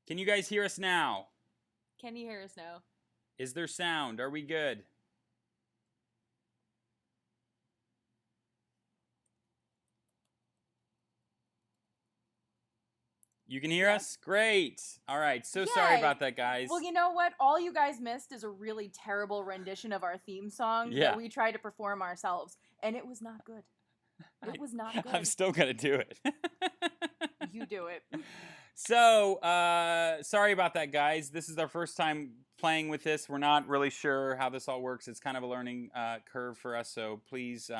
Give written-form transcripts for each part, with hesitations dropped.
Can you guys hear us now? Can you hear us now? Is there sound? Are we good? You can hear us? Great. All right. So sorry about that, guys. Well, you know what? All you guys missed is a really terrible rendition of our theme song that we tried to perform ourselves, and it was not good. It was not good. I'm still going to do it. You do it. So, sorry about that, guys. This is our first time playing with this. We're not really sure how this all works. It's kind of a learning curve for us, so please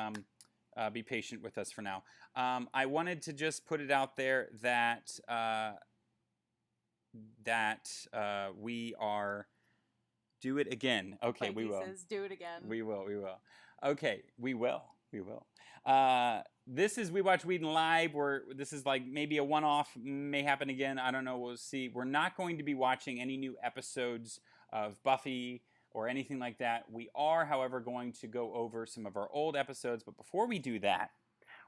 be patient with us for now. I wanted to just put it out there that we are... Do it again. Okay, like we will. Says, do it again. We will. Okay, we will. This is We Watch Whedon Live. This is like maybe a one-off, may happen again. I don't know. We'll see. We're not going to be watching any new episodes of Buffy or anything like that. We are, however, going to go over some of our old episodes. But before we do that,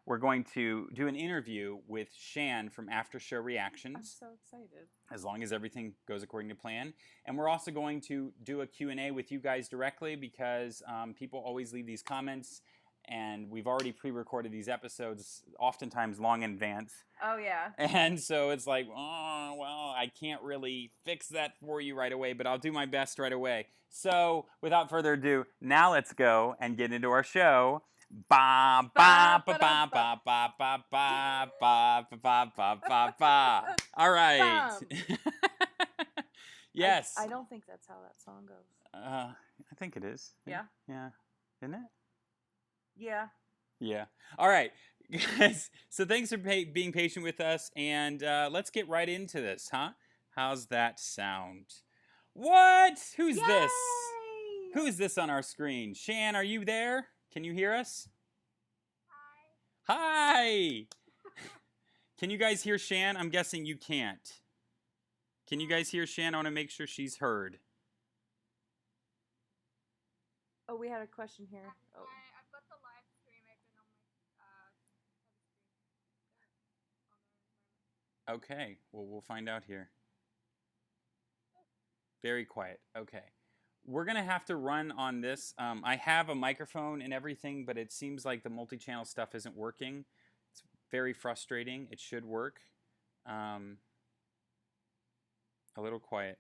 we're going to do an interview with Shan from After Show Reactions. I'm so excited. As long as everything goes according to plan. And we're also going to do a Q&A with you guys directly because people always leave these comments. And we've already pre-recorded these episodes, oftentimes long in advance. Oh, yeah. And so it's like, oh, well, I can't really fix that for you right away, but I'll do my best right away. So, without further ado, now let's go and get into our show. Ba ba ba ba ba ba ba ba ba ba ba ba ba. All right. Yes. I don't think that's how that song goes. I think it is. Yeah. Yeah. Isn't it? Yeah. Yeah. All right, guys. So thanks for being patient with us, and let's get right into this, huh? How's that sound? What? Who's this? Who is this on our screen? Shan, are you there? Can you hear us? Hi. Hi. Can you guys hear Shan? I'm guessing you can't. Can you guys hear Shan? I want to make sure she's heard. Oh, we had a question here. Oh. Okay, well, we'll find out here. Very quiet. Okay. We're going to have to run on this. I have a microphone and everything, but it seems like the multi-channel stuff isn't working. It's very frustrating. It should work. A little quiet.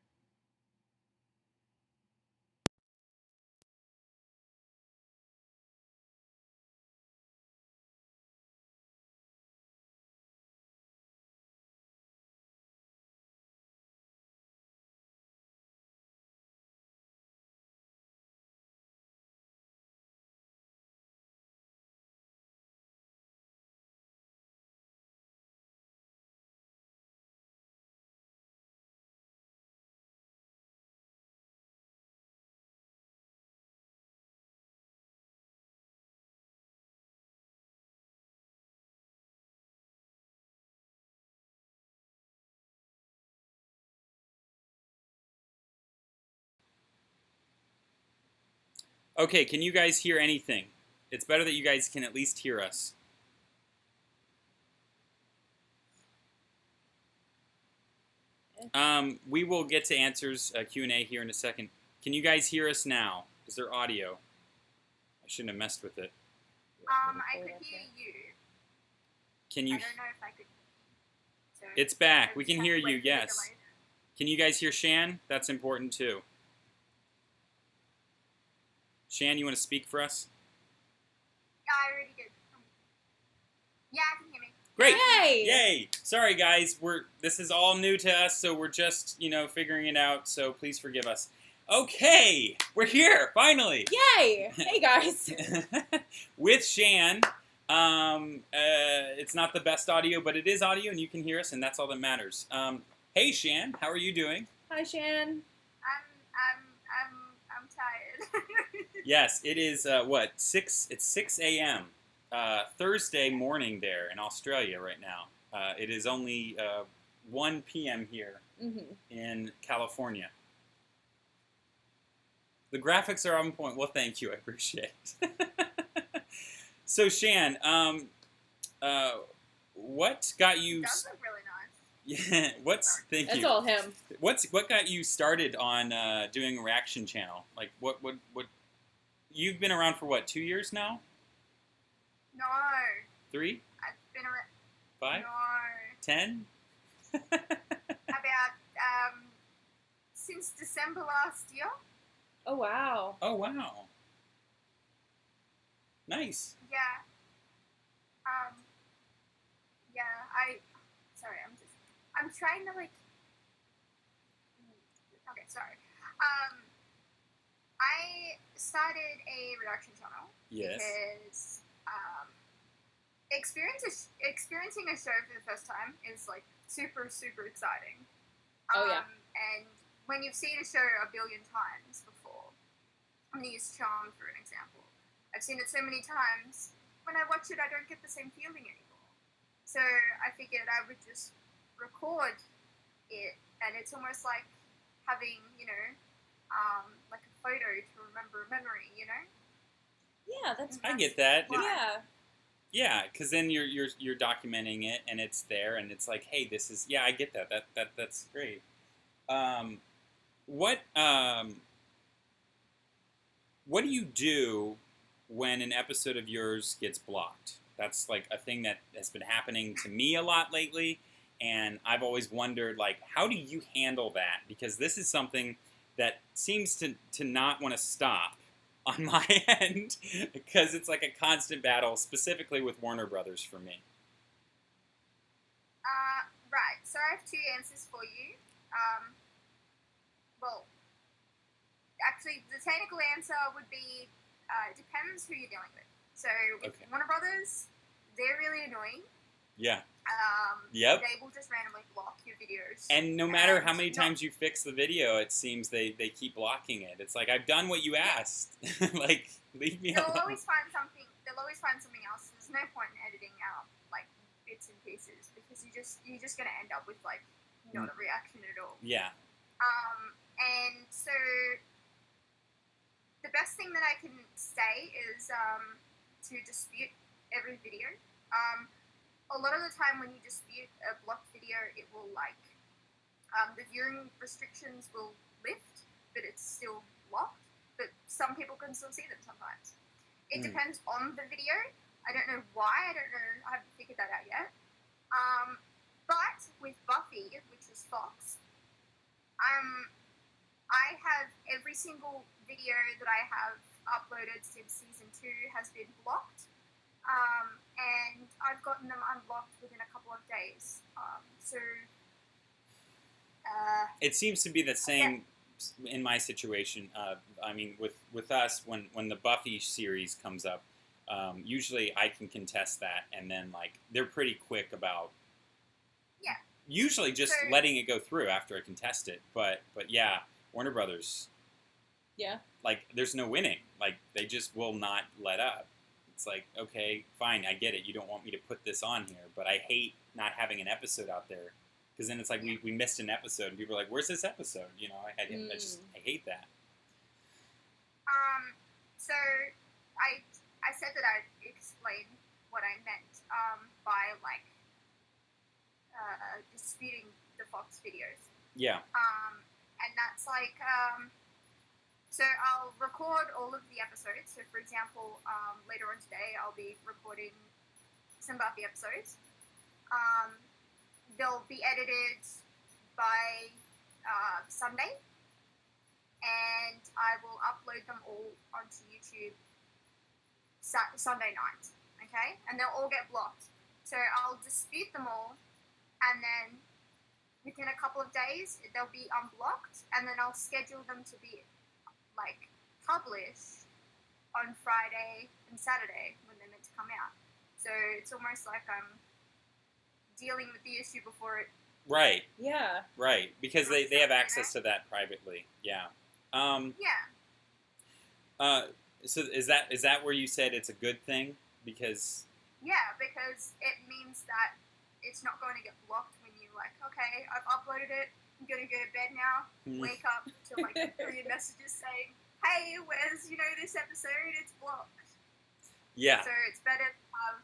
Okay, can you guys hear anything? It's better that you guys can at least hear us. We will get to answers, Q&A here in a second. Can you guys hear us now? Is there audio? I shouldn't have messed with it. I could hear you. Can you? I don't know if I could. So it's back. We can hear you, yes. Can you guys hear Shan? That's important too. Shan, you want to speak for us? Yeah, I already did. Yeah, I can hear me. Great! Yay! Yay! Sorry, guys. This is all new to us, so we're just figuring it out. So please forgive us. Okay, we're here finally. Yay! Hey guys. With Shan. It's not the best audio, but it is audio, and you can hear us, and that's all that matters. Hey, Shan, how are you doing? Hi, Shan. I'm tired. Yes, it is. What? 6? It's 6 a.m. Thursday morning there in Australia right now. It is only 1 p.m. here in California. The graphics are on point. Well, thank you. I appreciate it. So, Shan, what got you... It does look really nice. Yeah. Thank That's you. all him. What got you started on doing a reaction channel? Like, what? You've been around for what, 2 years now? No. 3? I've been around. 5? No. 10? About since December last year. Oh wow. Oh wow. Nice. Yeah. Yeah. Sorry. I'm trying to like. Okay. Sorry. I started a reaction channel. Yes. Because experiencing a show for the first time is like super exciting. Oh yeah. And when you've seen a show a billion times before, I'm gonna use Charm for an example. I've seen it so many times. When I watch it, I don't get the same feeling anymore. So I figured I would just record it, and it's almost like having, like a photo to remember a memory, Yeah, that's. I get that. Yeah. Yeah, because then you're documenting it, and it's there, and it's like, hey, this is. Yeah, I get that. That's great. What do you do when an episode of yours gets blocked? That's like a thing that has been happening to me a lot lately, and I've always wondered, like, how do you handle that? Because this is something that seems to not want to stop on my end, because it's like a constant battle, specifically with Warner Brothers for me. Right. So I have 2 answers for you. Well, actually, the technical answer would be it depends who you're dealing with. So with Warner Brothers, they're really annoying. Yeah. Yep. They will just randomly block your videos. And no matter how many times you fix the video, it seems they keep blocking it. It's like, I've done what you asked. Like, leave me alone. They'll always find something else. There's no point in editing out like bits and pieces, because you're just gonna end up with like not a reaction at all. Yeah. And so the best thing that I can say is to dispute every video. A lot of the time when you dispute a blocked video, it will like the viewing restrictions will lift, but it's still blocked. But some people can still see them sometimes. It depends on the video. I don't know why. I haven't figured that out yet. But with Buffy, which is Fox, I have every single video that I have uploaded since season 2 has been blocked. And I've gotten them unblocked within a couple of days. It seems to be the same in my situation. I mean, with us, when the Buffy series comes up, usually I can contest that, and then like they're pretty quick about. Yeah. Usually just letting it go through after I contest it, but yeah, Warner Brothers. Yeah. Like, there's no winning. Like, they just will not let up. It's like, okay, fine, I get it. You don't want me to put this on here, but I hate not having an episode out there, because then it's like we missed an episode, and people are like, "Where's this episode?" I hate that. So I said that I'd explain what I meant by like disputing the Fox videos. Yeah. And that's like so I'll record all of the episodes. So for example, later on today I'll be recording some Buffy episodes. They'll be edited by Sunday, and I will upload them all onto YouTube Sunday night. Okay, and they'll all get blocked. So I'll dispute them all, and then within a couple of days they'll be unblocked, and then I'll schedule them to be like published on Friday and Saturday when they're meant to come out. So it's almost like I'm dealing with the issue before it. Right. Yeah. Right, because they have access to that privately. Yeah. Yeah. So is that where you said it's a good thing? Because. Yeah, because it means that it's not going to get blocked when you like, okay, I've uploaded it, I'm going to go to bed now, wake up to like 3 messages saying, hey, where's, this episode, it's blocked. Yeah. So it's better to have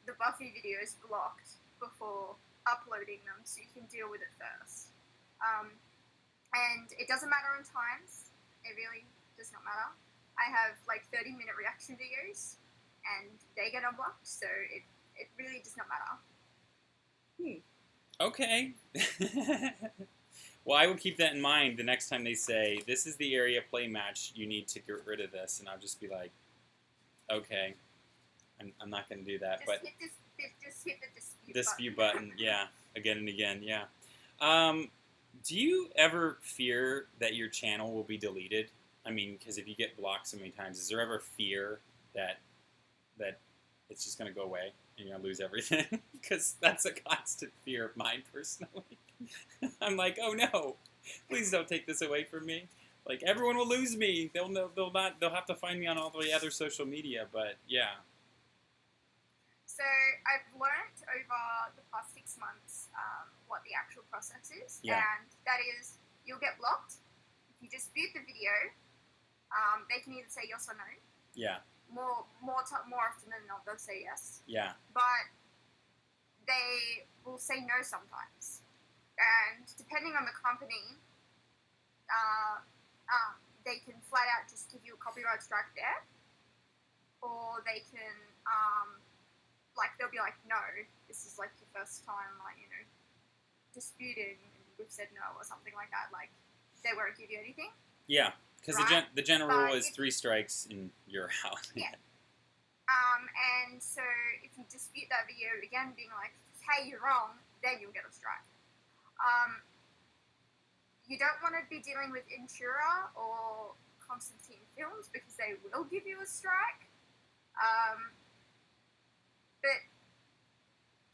the Buffy videos blocked before uploading them so you can deal with it first. And it doesn't matter in times. It really does not matter. I have like 30-minute reaction videos, and they get unblocked, so it really does not matter. Okay. Well, I will keep that in mind the next time they say, this is the area play match, you need to get rid of this, and I'll just be like, okay, I'm not going to do that. Just hit the dispute button. Yeah, again and again, yeah. Do you ever fear that your channel will be deleted? I mean, because if you get blocked so many times, is there ever fear that it's just going to go away and you're going to lose everything? Because that's a constant fear of mine personally. I'm like, oh no, please don't take this away from me. Like, everyone will lose me. They'll have to find me on all the other social media, but yeah. So I've learned over the past 6 months what the actual process is, and that is you'll get blocked if you dispute the video. They can either say yes or no. Yeah. More often than not, they'll say yes. Yeah. But they will say no sometimes, and depending on the company, they can flat out just give you a copyright strike there, or they can they'll be like, no, this is like your first time, disputing, and we've said no, or something like that. Like, they won't give you anything. Yeah, because right? the general rule is 3 strikes and you're out. Yeah. And so if you dispute that video again, being like, hey, you're wrong, then you'll get a strike. You don't want to be dealing with Intura or Constantine Films because they will give you a strike. But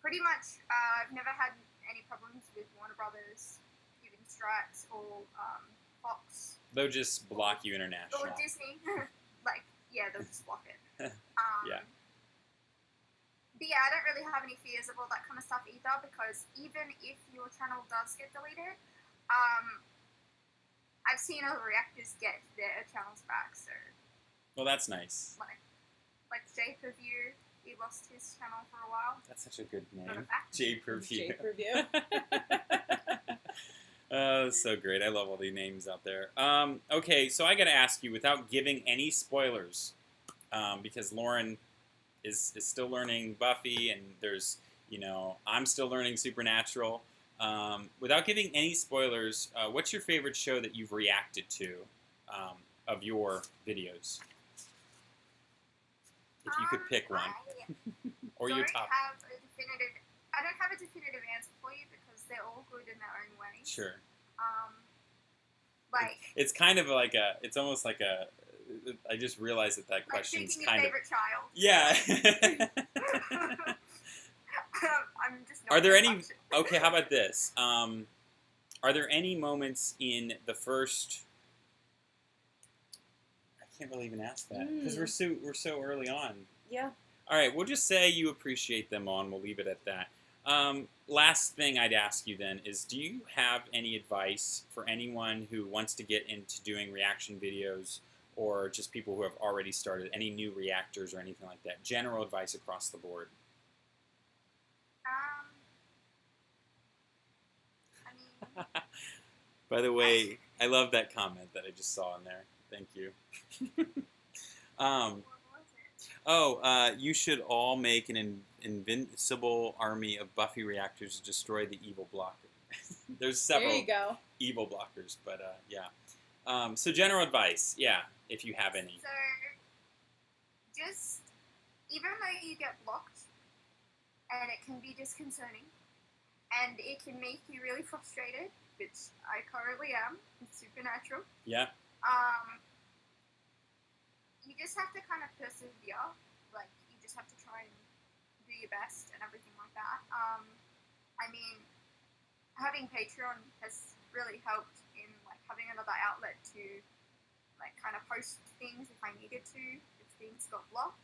pretty much, I've never had any problems with Warner Brothers giving strikes or Fox. They'll just block you internationally. Or Disney. They'll just block it. Yeah. But yeah, I don't really have any fears of all that kind of stuff either, because even if your channel does get deleted, I've seen other reactors get their channels back, so... Well, that's nice. Like J-Per-View, he lost his channel for a while. That's such a good name. Not a fact. J-Per-View. J-Per-View. Oh, so great. I love all the names out there. Okay, so I got to ask you, without giving any spoilers, because Lauren is still learning Buffy, and there's, I'm still learning Supernatural. Without giving any spoilers, what's your favorite show that you've reacted to of your videos? If you could pick one. Or your top. I don't have a definitive answer for you because they're all good in their own way. Sure. It's kind of like it's almost like I just realized that question's kind of... favorite child. Yeah. I'm just not... Are there any... Okay, how about this? Are there any moments in the first... I can't really even ask that because we're so early on. Yeah. All right, we'll just say you appreciate them all, and we'll leave it at that. Last thing I'd ask you then is, do you have any advice for anyone who wants to get into doing reaction videos, or just people who have already started, any new reactors or anything like that? General advice across the board. By the way, I love that comment that I just saw in there. Thank you. You should all make an invincible army of Buffy reactors to destroy the evil blocker. There's several evil blockers, but yeah. So general advice, if you have any. So, just, even though you get blocked, and it can be disconcerting, and it can make you really frustrated, which I currently am, with Supernatural. Yeah. You just have to kind of persevere. Like, you just have to try and do your best and everything like that. I mean, having Patreon has really helped in, like, having another outlet to, like, kind of post things if I needed to, if things got blocked.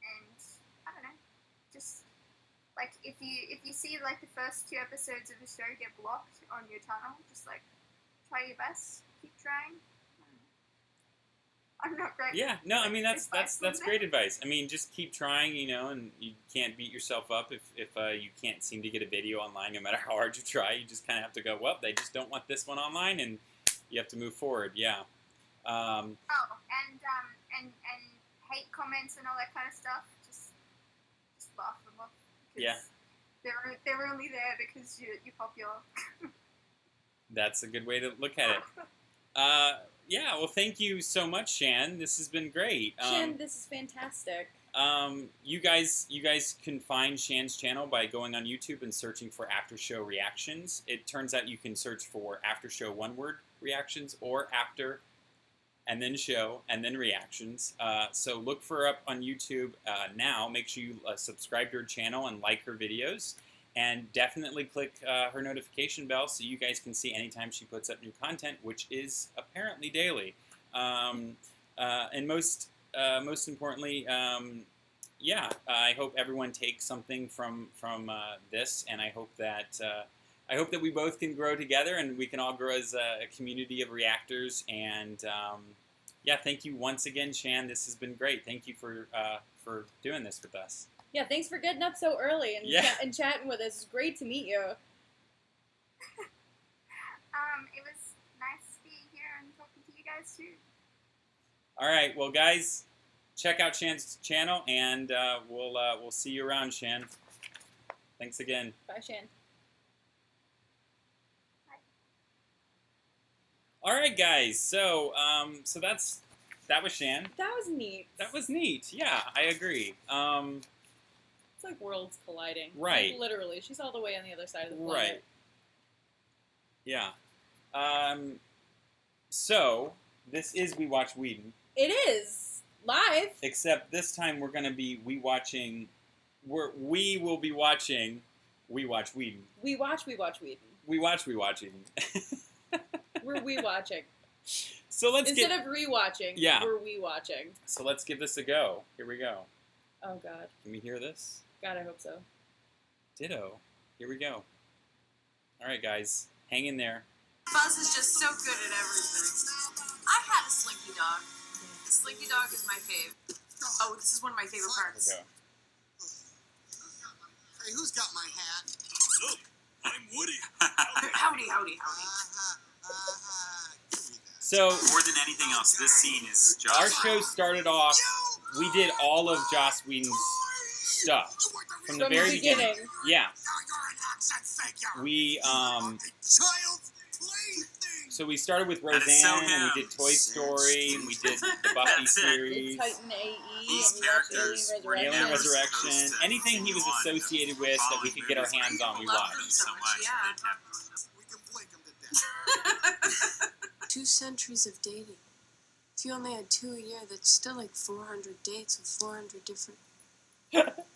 And, I don't know, just, like, if you see, like, the first 2 episodes of the show get blocked on your channel, just, like, try your best, keep trying. I'm not great. Yeah, no, I mean that's advice. great advice. I mean, just keep trying, you know, and you can't beat yourself up if you can't seem to get a video online, no matter how hard you try. You just kind of have to go, well, they just don't want this one online, and you have to move forward. Yeah. And hate comments and all that kind of stuff. Just laugh them off. Yeah. They're only there because you're popular. That's a good way to look at it. Yeah, well, thank you so much, Shan. This has been great. Shan, this is fantastic. You guys can find Shan's channel by going on YouTube and searching for After Show Reactions. It turns out you can search for After Show one-word reactions or After and then Show and then Reactions. So look for her up on YouTube now. Make sure you subscribe to her channel and like her videos. And definitely click her notification bell so you guys can see anytime she puts up new content, which is apparently daily. And most importantly, yeah, I hope everyone takes something from this, and I hope that we both can grow together and we can all grow as a community of reactors. And yeah, thank you once again, Shan. This has been great. Thank you for doing this with us. Yeah, thanks for getting up so early and and chatting with us. It's great to meet you. It was nice being here and talking to you guys too. All right, well, guys, check out Shan's channel, and we'll see you around, Shan. Thanks again. Bye, Shan. Bye. All right, guys. So that was Shan. That was neat. That was neat. Yeah, I agree. It's like worlds colliding. Right. Like, literally. She's all the way on the other side of the planet. Right. Yeah. So, this is We Watch Whedon. It is. Live. Except this time we're going to be we will be watching We Watch Whedon. We watch Whedon. We watch Whedon. We're we-watching. So Instead of rewatching, yeah. we're we-watching. So let's give this a go. Here we go. Oh, God. Can we hear this? God, I hope so. Ditto. Here we go. All right, guys. Hang in there. Buzz is just so good at everything. I had a Slinky Dog. The Slinky Dog is my fave. Oh, this is one of my favorite parts. Here we go. Hey, who's got my hat? Look, I'm Woody. Howdy, howdy, howdy. So, More than anything else, this scene is Joss our Whedon. show started off, we did all of Joss Whedon's stuff from the very beginning. Yeah. We, so we started with That is so Roseanne, and him. we did Toy Story, and we did the Buffy That's it. series, Titan AE, These and we watched characters were Alien Alien never Resurrection. Resurrection, supposed to anything he was go on associated with that we could get our hands on, we Love watched. them so much, that they kept We can blink them to death. 2 centuries of dating. If you only had 2 a year, that's still like 400 dates with 400 different...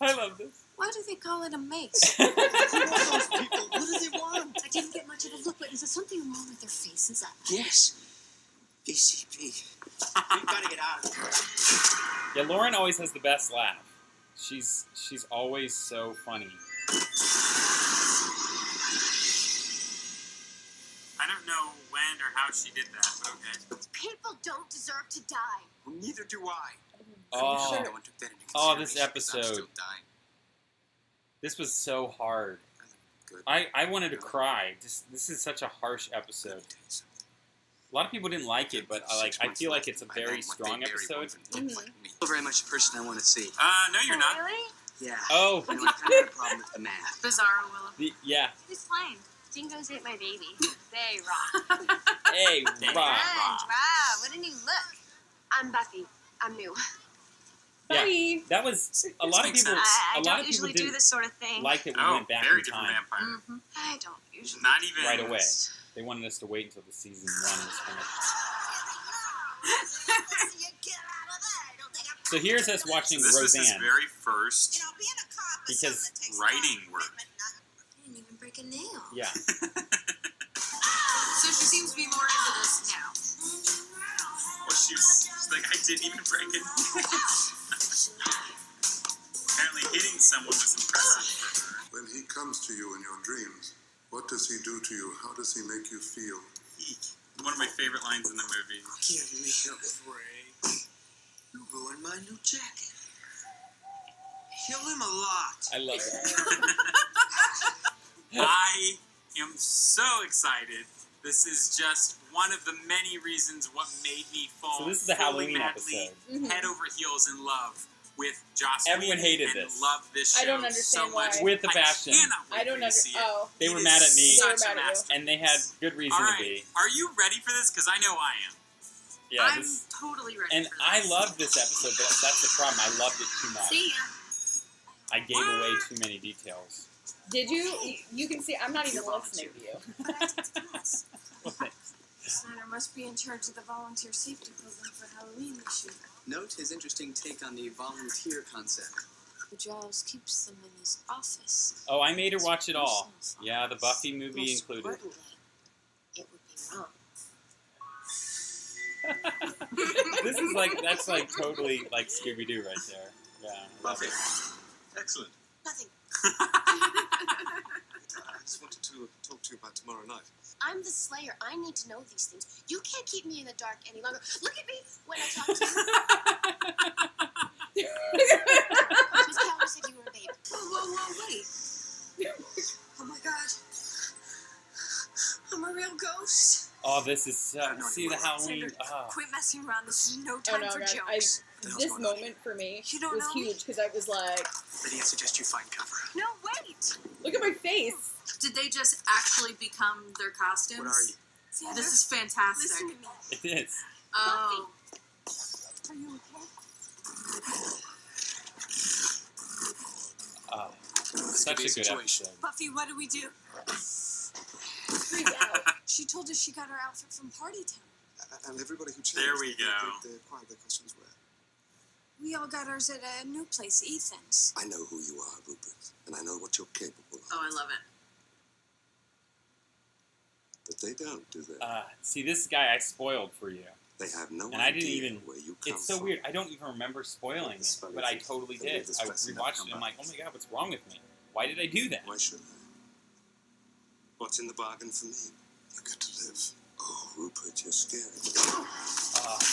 I love this. Why do they call it a mace? Who are those people? What do they want? I didn't get much of a look, but is there something wrong with their faces? Yes. BCP. We gotta get out of here. Yeah, Lauren always has the best laugh. She's always so funny. I don't know when or how she did that, but okay. People don't deserve to die. Well, neither do I. Oh, No one took that into Oh, this consideration 'cause I'm episode. still dying. this was so hard. I look good. I wanted to cry. This is such a harsh episode. A lot of people didn't like it, but I feel like it's a very strong episode. Still very much the person I want to see. No, you're not. Really? Yeah. Oh, You know, I kind of had a problem with the math. Bizarro Willow. yeah. Who's playing? Dingoes ate my baby. They rock. Hey, Dang. Rob. Wow, what a new look. I'm Buffy. I'm new. Yeah, Bye. that was a lot of makes people. sense. I A lot don't of people usually do didn't this sort of thing. like that we Oh, went back very in different time vampire. Mm-hmm. I don't usually. Not even right away. They wanted us to wait until the season 1 was finished. So here's us watching So this is his Roseanne. very first Because writing work. I didn't even break a nail. Yeah. So she seems to be more into this now. Well, she's like, I didn't even break it. Apparently hitting someone was impressive for her. When he comes to you in your dreams, what does he do to you? How does he make you feel? One of my favorite lines in the movie. Give me a break. You ruined my new jacket. Kill him a lot. I love that. I am so excited. This is just one of the many reasons what made me fall So this is the fully, Halloween madly, episode. head over heels in love with Joss Everyone Whedon hated and this. loved this show I don't understand so much. why. With the I passion. cannot wait I don't for you to see it. understand. Oh. They were It mad is at me. They were Such mad a at you. masterpiece. And they had good reason All to right, be. are you ready for this? Because I know I am. Yeah, I'm this, totally ready and for I this. loved this episode, but that's the problem. I loved it too much. See ya. I gave away too many details. Did you? You can see. I'm not even listening to you. Well, thanks. Snyder must be in charge of the volunteer safety program for Halloween this year. Note his interesting take on the volunteer concept. Giles keeps them in his office. Oh, I made her watch it all. Yeah, the Buffy movie Most included. importantly, it would be wrong. This is that's totally like Scooby-Doo right there. Yeah. I love Buffy. it. Excellent. Nothing. I just wanted to talk to you about tomorrow night. I'm the Slayer. I need to know these things. You can't keep me in the dark any longer. Look at me when I talk to you. Miss Calvin said you were a babe. Whoa, wait. Oh my god. I'm a real ghost. Oh, this is no see the idea. Halloween. Ah. Quit messing around. This is no Oh time no, for guys! jokes. This moment for me You don't was know me? huge because I was like, Lydia, I suggest you find cover. No, wait. "Look at my face." Did they just actually become their costumes? What are you? Xander, This is fantastic. listen to me. It is. Oh. Are you okay? Oh, such a good Situation. episode. Buffy, what do we do? Freak out. She told us she got her outfit from Party Town. And everybody who changed, There we go. They acquired their costumes where? We all got ours at a new place, Ethan's. I know who you are, Rupert, and I know what you're capable of. Oh, I love it. But they don't, do they? See, this guy I spoiled for you. They have no And idea I didn't even. where you come It's so from. weird. I don't even remember spoiling it, but I totally did. I rewatched it. I'm like, oh my god, what's wrong with me? Why did I do that? Why should I? What's in the bargain for me? You get to live. Oh, Rupert, you're scary.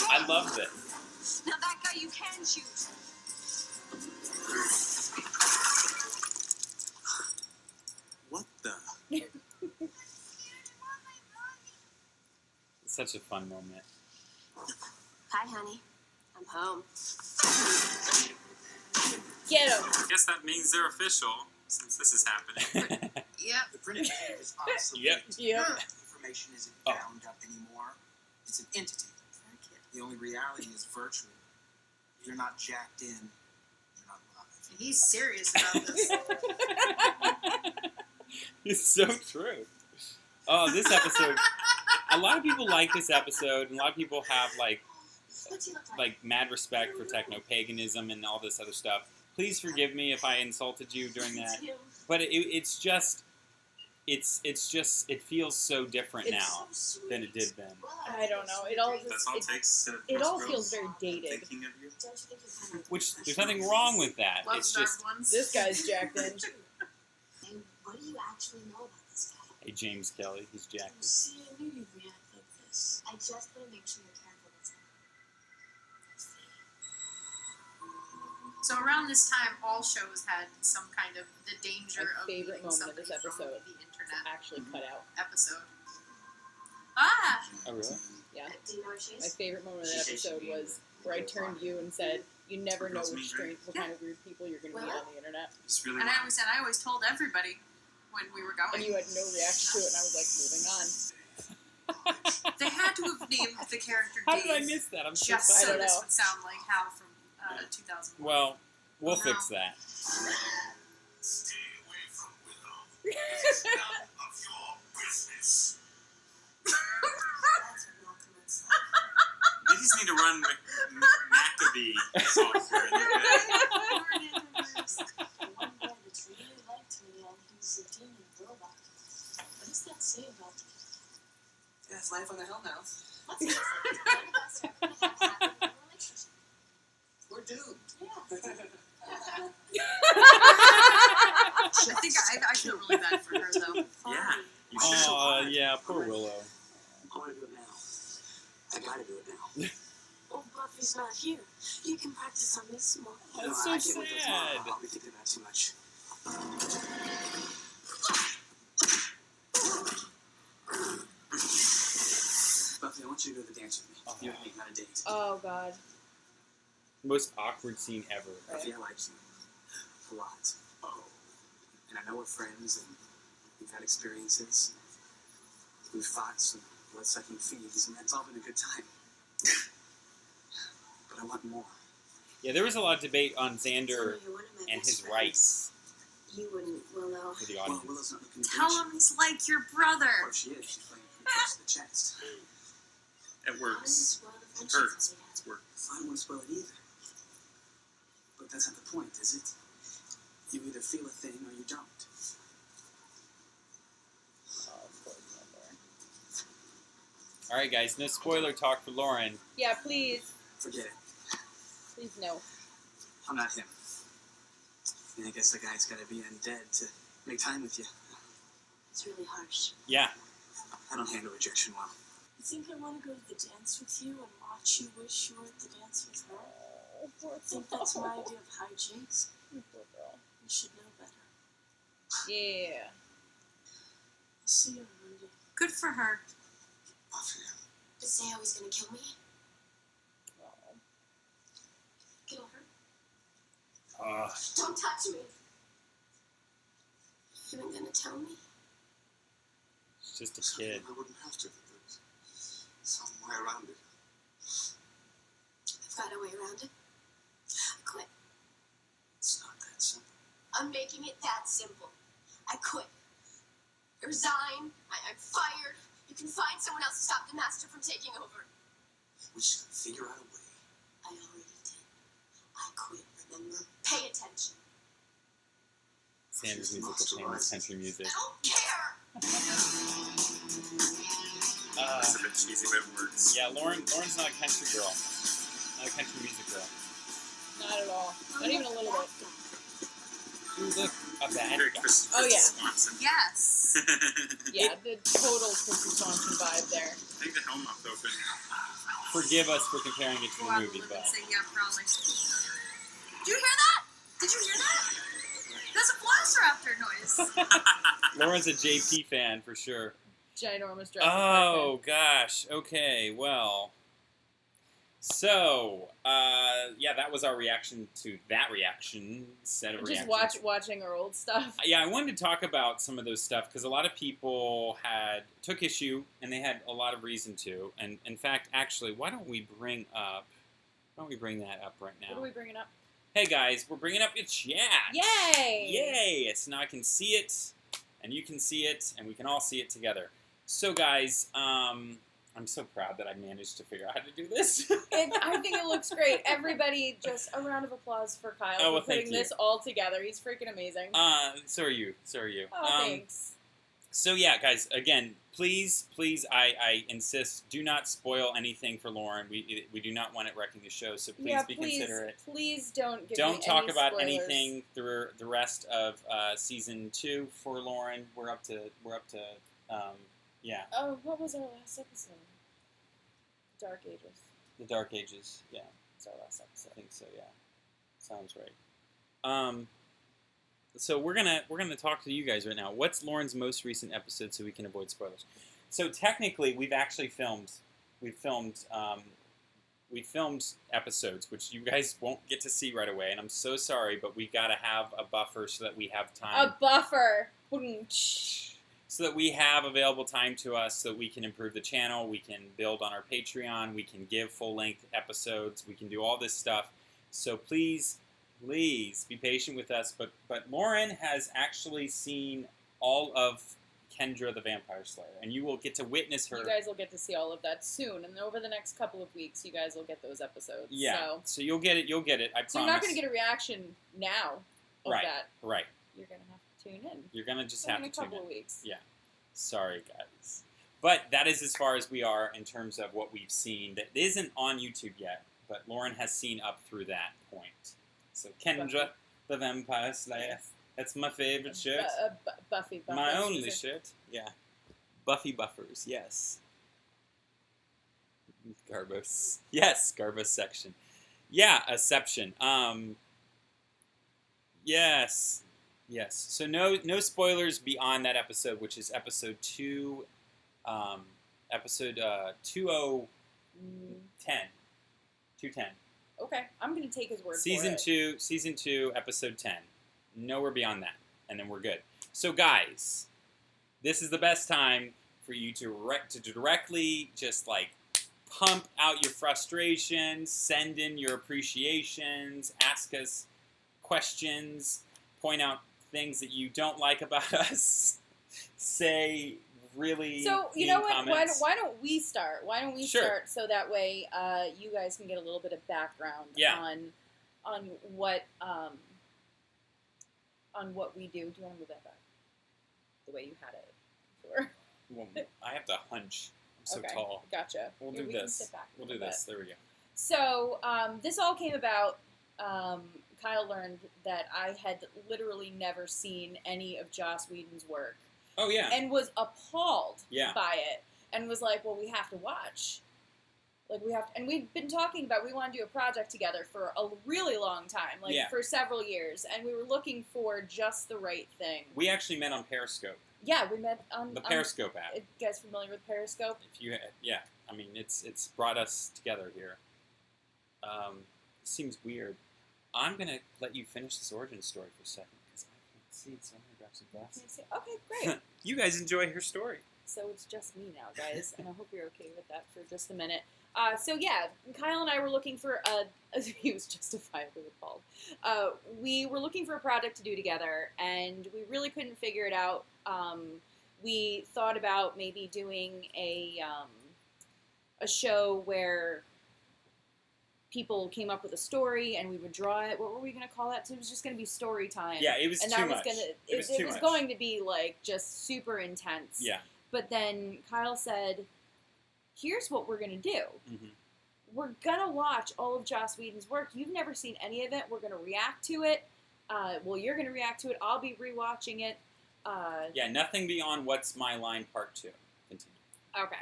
I loved it. Now that guy you can shoot. What the? It's such a fun moment. Hi, honey. I'm home. Get him. I guess that means they're official since this is happening. Yep. The printed page is obsolete. Yep. Yep. Information isn't Oh. bound up anymore. It's an entity. The only reality is virtual. If you're not jacked in, you're not alive. He's serious about this. It's so true. Oh, this episode. A lot of people like this episode, and a lot of people have What's he look like? mad respect for techno-paganism and all this other stuff. Please forgive me if I insulted you during that. It's you. But it's just it feels so different It's now than it did then. I don't know. It all That's all it takes to it all most feels girls very dated. thinking of you. Don't you think you kind of Which there's nothing wrong with that. Love It's dark just ones. This guy's jacked in. And what do you actually know about this guy? hey James Kelly, he's jacked. See, I knew you'd react like this. I just want to make sure you're careful with him. So around this time, all shows had some kind of the danger My of favorite leaving moment of this somebody from episode. the internet Actually cut out. episode. Ah! Oh really? Yeah. Do you know where she My is? favorite moment of the episode was where I turned to you and said, "You never know what kind of weird people you're going to meet on the internet." Just really And I always told everybody when we were And going. you had no reaction to it, and I was like, moving on. They had to have named the character How did I Dave miss that? I'm so just I excited. so don't this know. would sound like Hal from 2001. Well, we'll No. fix that. Stay away from Willow. It's none of your business. That's what Malcolm would say. They just need to run McAfee software. And they're good. One guy that's really liked me and he's a demon robot. What does that say about me? Yeah, it's life on the Hellmouth. What's it say? None of us are going to have a happy relationship. We're doomed. I think I feel really bad for her though. Yeah, you should. Yeah, poor Willow. I want to do it now. I gotta do it now. Oh, but Buffy's not here, you can practice on this small. That's so I can't wait till tomorrow. sad. I'll be thinking about too much. Buffy, I want you to go to the dance with me. Oh. You and me, not a date. Oh God. Most awkward scene ever. Buffy, I like you a lot. Oh, and I know we're friends, and we've had experiences. We've fought some blood-sucking fiends, and that's all been a good time. But I want more. Yeah, there was a lot of debate on Xander You're one of my and best his friends. rights You wouldn't, Willow. for the Well, audience. Willow's not looking to Tell reach. him he's like your brother. Or if she is, she's playing pretty close to the chest. It I wouldn't works. spoil the friendship Hurts. we had. It's work. I don't want to spoil it either. But that's not the point, is it? You either feel a thing or you don't. All right, guys, no spoiler talk for Lauren. Yeah, please. Forget it. Please no. I'm not him. And I guess the guy's got to be undead to make time with you. It's really harsh. Yeah, I don't handle rejection well. You think I want to go to the dance with you and watch you wish you were at the dance with her? I think that's my idea of hijinks. You should know better. Yeah. I'll see you on Monday. Good for her. Buffy, Is Zay always gonna kill me? Kill her? Don't touch me! You ain't gonna tell me? she's just a kid. I wouldn't have to. There's some way around it. I've got a way around it. I quit. it's not that simple. I'm making it that simple. I quit. I resign. I'm fired. You can find someone else to stop the master from taking over. We just gotta figure out a way. I already did. I quit, remember? Pay attention. Sanders musical playing with country music. I don't care! That's a bit cheesy, but it works. Yeah, Lauren's not a country girl. Not a country music girl. Not at all. Not even a little bit. Ooh, look, a bad Very guy. Chris Oh, yeah. Swanson. Yes. Yeah, the total Chrissy Swanson vibe there. I think the helm left open. Forgive us for comparing it to Go the out movie, and but say, yeah, probably. Did you hear that? Did you hear that? That's a velociraptor noise. Lauren's a JP fan for sure. Ginormous Jurassic Oh gosh. Okay. Well. So, yeah, that was our reaction to that reaction set of Park fan. reactions. Just watching our old stuff. Yeah, I wanted to talk about some of those stuff because a lot of people took issue and they had a lot of reason to. And in fact, actually, why don't we bring that up right now? What are we bringing up? Hey guys, we're bringing up your chat. Yay! Yay! So now I can see it, and you can see it, and we can all see it together. So guys, I'm so proud that I managed to figure out how to do this. I think it looks great. Everybody, just a round of applause for Kyle Oh, well, for putting thank you. this all together. He's freaking amazing. So are you. Oh, thanks. So yeah, guys, again, please, I insist, do not spoil anything for Lauren. We do not want it wrecking the show, so please be considerate. Please don't give Don't me talk any about spoilers. anything through the rest of season 2 for Lauren. We're up to yeah, Oh, what was our last episode? Dark Ages. the Dark Ages. Yeah, It's our last episode. I think so. Yeah, sounds right. So we're gonna talk to you guys right now. What's Lauren's most recent episode so we can avoid spoilers? So technically, we've actually filmed. We filmed episodes, which you guys won't get to see right away, and I'm so sorry, but we gotta have a buffer so that we have time. A buffer. So that we have available time to us so that we can improve the channel, we can build on our Patreon, we can give full-length episodes, we can do all this stuff. So please be patient with us. But Lauren has actually seen all of Kendra the Vampire Slayer, and you will get to witness her. You guys will get to see all of that soon, and over the next couple of weeks, you guys will get those episodes. Yeah, so you'll get it, I promise. So you're not going to get a reaction now of Right, that. right. You're going to have to tune in. You're going to just in have a to tune couple in. of weeks. Yeah. Sorry, guys. But that is as far as we are in terms of what we've seen that isn't on YouTube yet, but Lauren has seen up through that point. So Kendra, the Vampire Slayer. That's my favorite shirt. Buffy. My only shirt. Yeah. Buffy Buffers, yes. Garbos. Yes, Garbos section. Yeah, a section. Yes. Yes. So no spoilers beyond that episode, which is episode 2, episode 2010. 210. Okay, I'm gonna take his word Season for it. Season 2, episode 10. Nowhere beyond that, and then we're good. So guys, this is the best time for you to directly just like pump out your frustrations, send in your appreciations, ask us questions, point out things that you don't like about us, say really So you mean know what? comments. Why don't we start? Why don't we Sure. start so that way you guys can get a little bit of background on what we do. Do you want to move that back the way you had it before? Well, I have to hunch. I'm so Okay, tall. Gotcha. We'll Here, do we can this. sit back a We'll do little this. bit. There we go. So this all came about. Kyle learned that I had literally never seen any of Joss Whedon's work. Oh yeah. And was appalled Yeah. by it, and was like, "Well, we have to watch. Like, we have." And we've been talking about we want to do a project together for a really long time, like Yeah. for several years, and we were looking for just the right thing. We actually met on Periscope. Yeah, we met on The Periscope app. You guys familiar with Periscope? If you, yeah, I mean, it's brought us together here. It seems weird. I'm gonna let you finish this origin story for a second because I can't see, so I'm gonna grab some glasses. Okay, great. You guys enjoy her story. So it's just me now, guys, and I hope you're okay with that for just a minute. So yeah, Kyle and I were looking for he was justifiably appalled. We were looking for a project to do together, and we really couldn't figure it out. We thought about maybe doing a show where people came up with a story and we would draw it. What were we going to call that? So it was just going to be story time. Yeah, it was and too that was much. Gonna, It was it was going to be like just super intense. Yeah. But then Kyle said, here's what we're going to do. Mm-hmm. We're going to watch all of Joss Whedon's work. You've never seen any of it. We're going to react to it. Well, you're going to react to it. I'll be rewatching it. Yeah, nothing beyond What's My Line Part 2. Continue. Okay.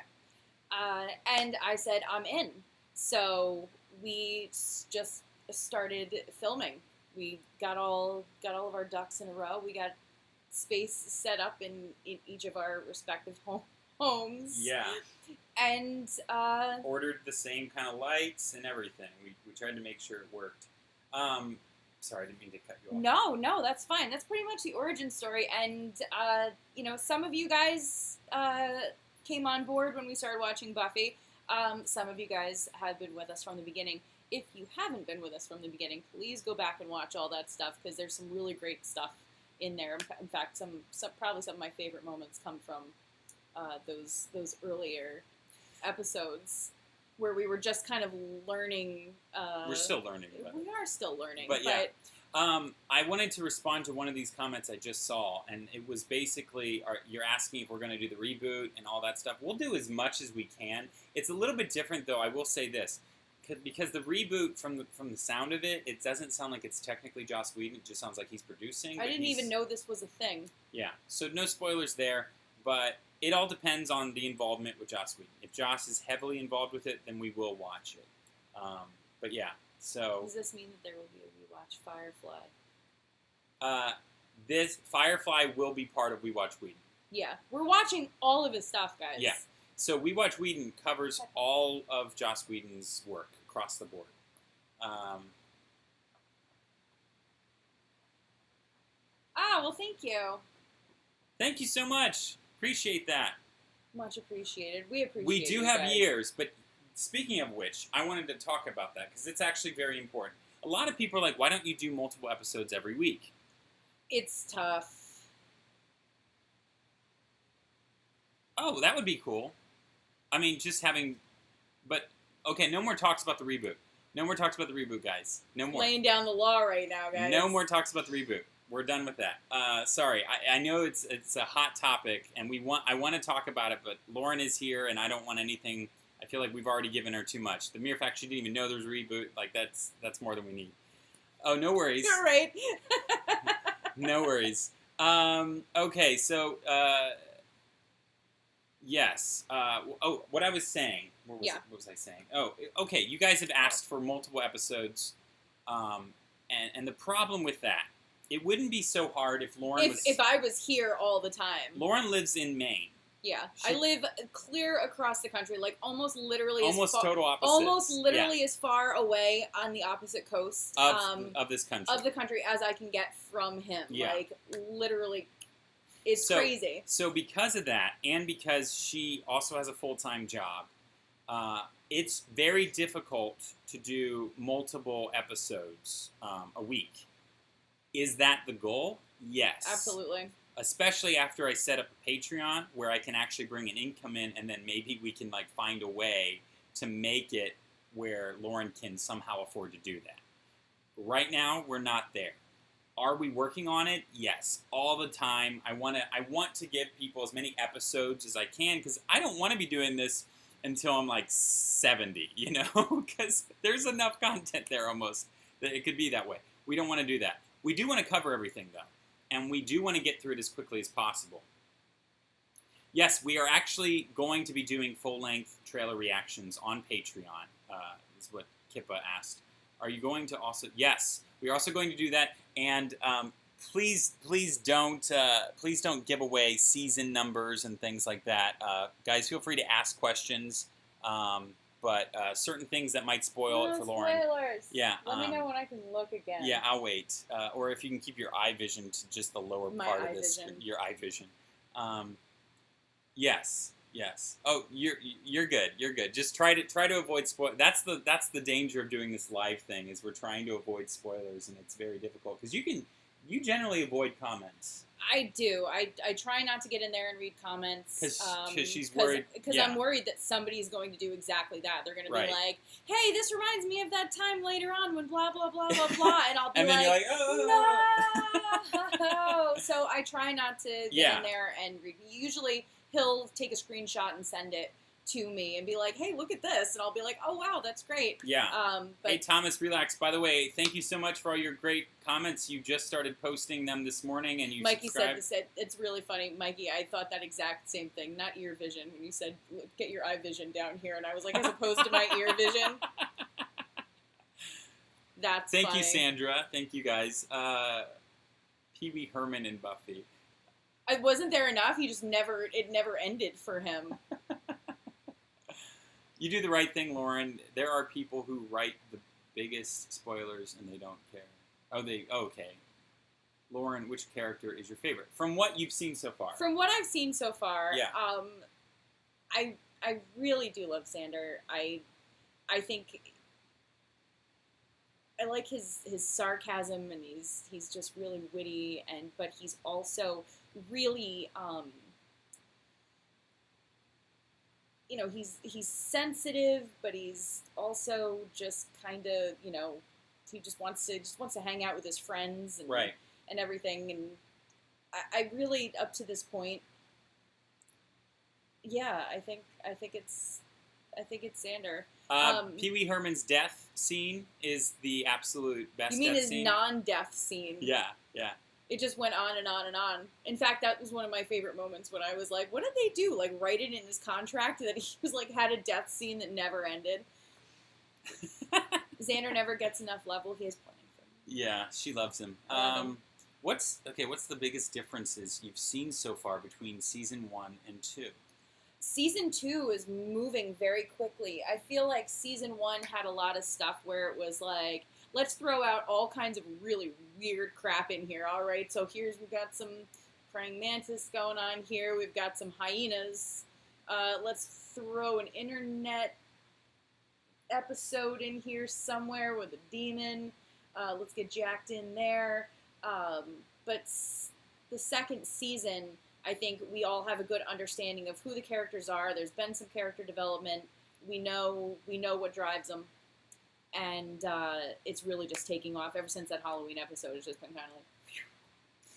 And I said, I'm in. So we just started filming. We got all of our ducks in a row. We got space set up in each of our respective homes. Yeah. And ordered the same kind of lights and everything. We tried to make sure it worked. Sorry, I didn't mean to cut you off. No, that's fine. That's pretty much the origin story. And some of you guys came on board when we started watching Buffy. Some of you guys have been with us from the beginning. If you haven't been with us from the beginning, please go back and watch all that stuff because there's some really great stuff in there. In fact, probably some of my favorite moments come from those earlier episodes where we were just kind of learning. We're still learning. We are still learning. But yeah. I wanted to respond to one of these comments I just saw, and it was basically, you're asking if we're going to do the reboot and all that stuff. We'll do as much as we can. It's a little bit different, though, I will say this. Because the reboot, from the sound of it, it doesn't sound like it's technically Joss Whedon. It just sounds like he's producing. I didn't even know this was a thing. Yeah, so no spoilers there, but it all depends on the involvement with Joss Whedon. If Joss is heavily involved with it, then we will watch it. But yeah, so... Does this mean that there will be a We Watch Firefly? This Firefly will be part of We Watch Whedon. Yeah, we're watching all of his stuff, guys. Yeah, so We Watch Whedon covers all of Joss Whedon's work across the board. Well, thank you. Thank you so much. Appreciate that. Much appreciated. We appreciate We do you have guys. years, but speaking of which, I wanted to talk about that because it's actually very important. A lot of people are like, why don't you do multiple episodes every week? It's tough. Oh, that would be cool. I mean, just having... But, okay, no more talks about the reboot. No more talks about the reboot, guys. No more. Laying down the law right now, guys. No more talks about the reboot. We're done with that. Sorry, I know it's a hot topic, and I want to talk about it, but Lauren is here, and I don't want anything... I feel like we've already given her too much. The mere fact she didn't even know there was a reboot, like, that's more than we need. Oh, no worries. You're right. No worries. Okay, so... Yes. What I was saying. What was I saying? Oh, okay. You guys have asked for multiple episodes, and the problem with that, it wouldn't be so hard if Lauren was. If I was here all the time. Lauren lives in Maine. Yeah, I live clear across the country, like almost literally total opposite. Almost literally as far away on the opposite coast of this country. Of the country as I can get from him. Yeah. Like literally, it's crazy. So because of that, and because she also has a full-time job, it's very difficult to do multiple episodes a week. Is that the goal? Yes. Absolutely. Especially after I set up a Patreon where I can actually bring an income in, and then maybe we can find a way to make it where Lauren can somehow afford to do that. Right now, we're not there. Are we working on it? Yes, all the time. I want to give people as many episodes as I can, because I don't want to be doing this until I'm 70, because there's enough content there almost that it could be that way. We don't want to do that. We do want to cover everything, though. And we do want to get through it as quickly as possible. Yes, we are actually going to be doing full-length trailer reactions on Patreon, is what Kippa asked. Are you going to also... Yes, we are also going to do that. And please don't give away season numbers and things like that. Guys, feel free to ask questions. But certain things that might spoil it for Lauren. Spoilers. Yeah. Let me know when I can look again. Yeah, I'll wait. Or if you can keep your eye vision to just the lower part of this. Your eye vision. Yes. Oh, you're good. You're good. Just try to avoid spoil. That's the danger of doing this live thing, is we're trying to avoid spoilers, and it's very difficult because you generally avoid comments. I do. I try not to get in there and read comments. Because she's worried. Because I'm worried that somebody's going to do exactly that. They're going to be like, hey, this reminds me of that time later on when blah, blah, blah, blah, blah. And I'll be and then you're like, no. So I try not to get in there and read. Usually he'll take a screenshot and send it to me and be like, hey, look at this. And I'll be like, oh, wow, that's great. Yeah. But hey, Thomas, relax. By the way, thank you so much for all your great comments. You just started posting them this morning, and you subscribed. said, it's really funny. Mikey, I thought that exact same thing. Not ear vision. When you said, get your eye vision down here. And I was like, as opposed to my ear vision. That's Thank funny. you, Sandra. Thank you, guys. Pee Wee Herman and Buffy. It wasn't there enough. It never ended for him. You do the right thing, Lauren. There are people who write the biggest spoilers and they don't care. Okay. Lauren, which character is your favorite? From what you've seen so far. From what I've seen so far, yeah. I really do love Xander. I think I like his sarcasm, and he's just really witty, but he's also really he's sensitive, but he's also just kind of, he just wants to hang out with his friends and everything. And I really, up to this point, yeah, I think it's Xander. Pee Wee Herman's death scene is the absolute best. You mean death his scene? non-death scene? Yeah. It just went on and on and on. In fact, that was one of my favorite moments when I was like, what did they do? Write it in his contract that he was had a death scene that never ended. Xander never gets enough level. He has plenty for him. Yeah, she loves him. What's the biggest differences you've seen so far between season 1 and 2? Season 2 is moving very quickly. I feel like season 1 had a lot of stuff where it was like, let's throw out all kinds of really weird crap in here. All right, so we've got some praying mantis going on here. We've got some hyenas. Let's throw an internet episode in here somewhere with a demon. Let's get jacked in there. But the second season, I think we all have a good understanding of who the characters are. There's been some character development. We know what drives them. And it's really just taking off. Ever since that Halloween episode, it's just been kind of like...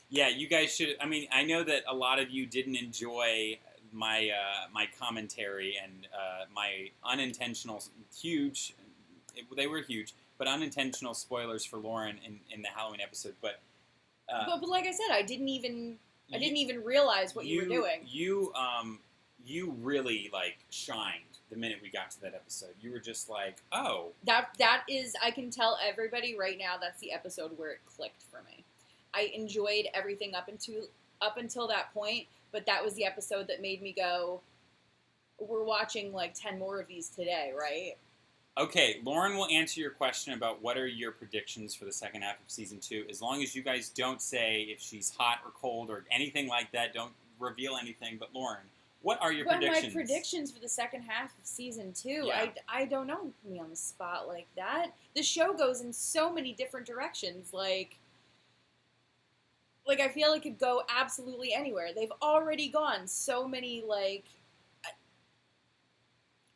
Yeah, you guys should... I mean, I know that a lot of you didn't enjoy my my commentary and my unintentional, they were huge, but unintentional spoilers for Lauren in the Halloween episode. But like I said, I didn't even realize what you were doing. you really like shined the minute we got to that episode. You were just like, oh, That is, I can tell everybody right now that's the episode where it clicked for me. I enjoyed everything up until that point, but that was the episode that made me go, we're watching like 10 more of these today, right? okay. Lauren will answer your question about what are your predictions for the second half of season 2. As long as you guys don't say if she's hot or cold or anything like that, don't reveal anything. But Lauren, what are your predictions? My predictions for the second half of season 2, Yeah. I don't know, put me on the spot like that. The show goes in so many different directions, like I feel it could go absolutely anywhere. They've already gone so many, like,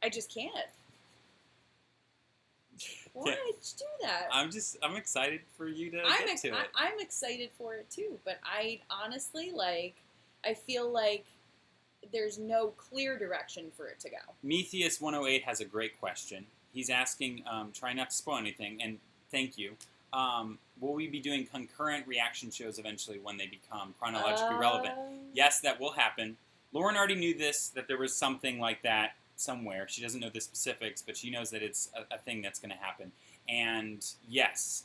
I just can't. Why'd you do that? I'm excited for you to get to it. I'm excited for it too, but I honestly, I feel like there's no clear direction for it to go. Metheus108 has a great question. He's asking, try not to spoil anything, and thank you. Will we be doing concurrent reaction shows eventually when they become chronologically relevant? Yes, that will happen. Lauren already knew that there was something like that somewhere. She doesn't know the specifics, but she knows that it's a thing that's going to happen. And yes,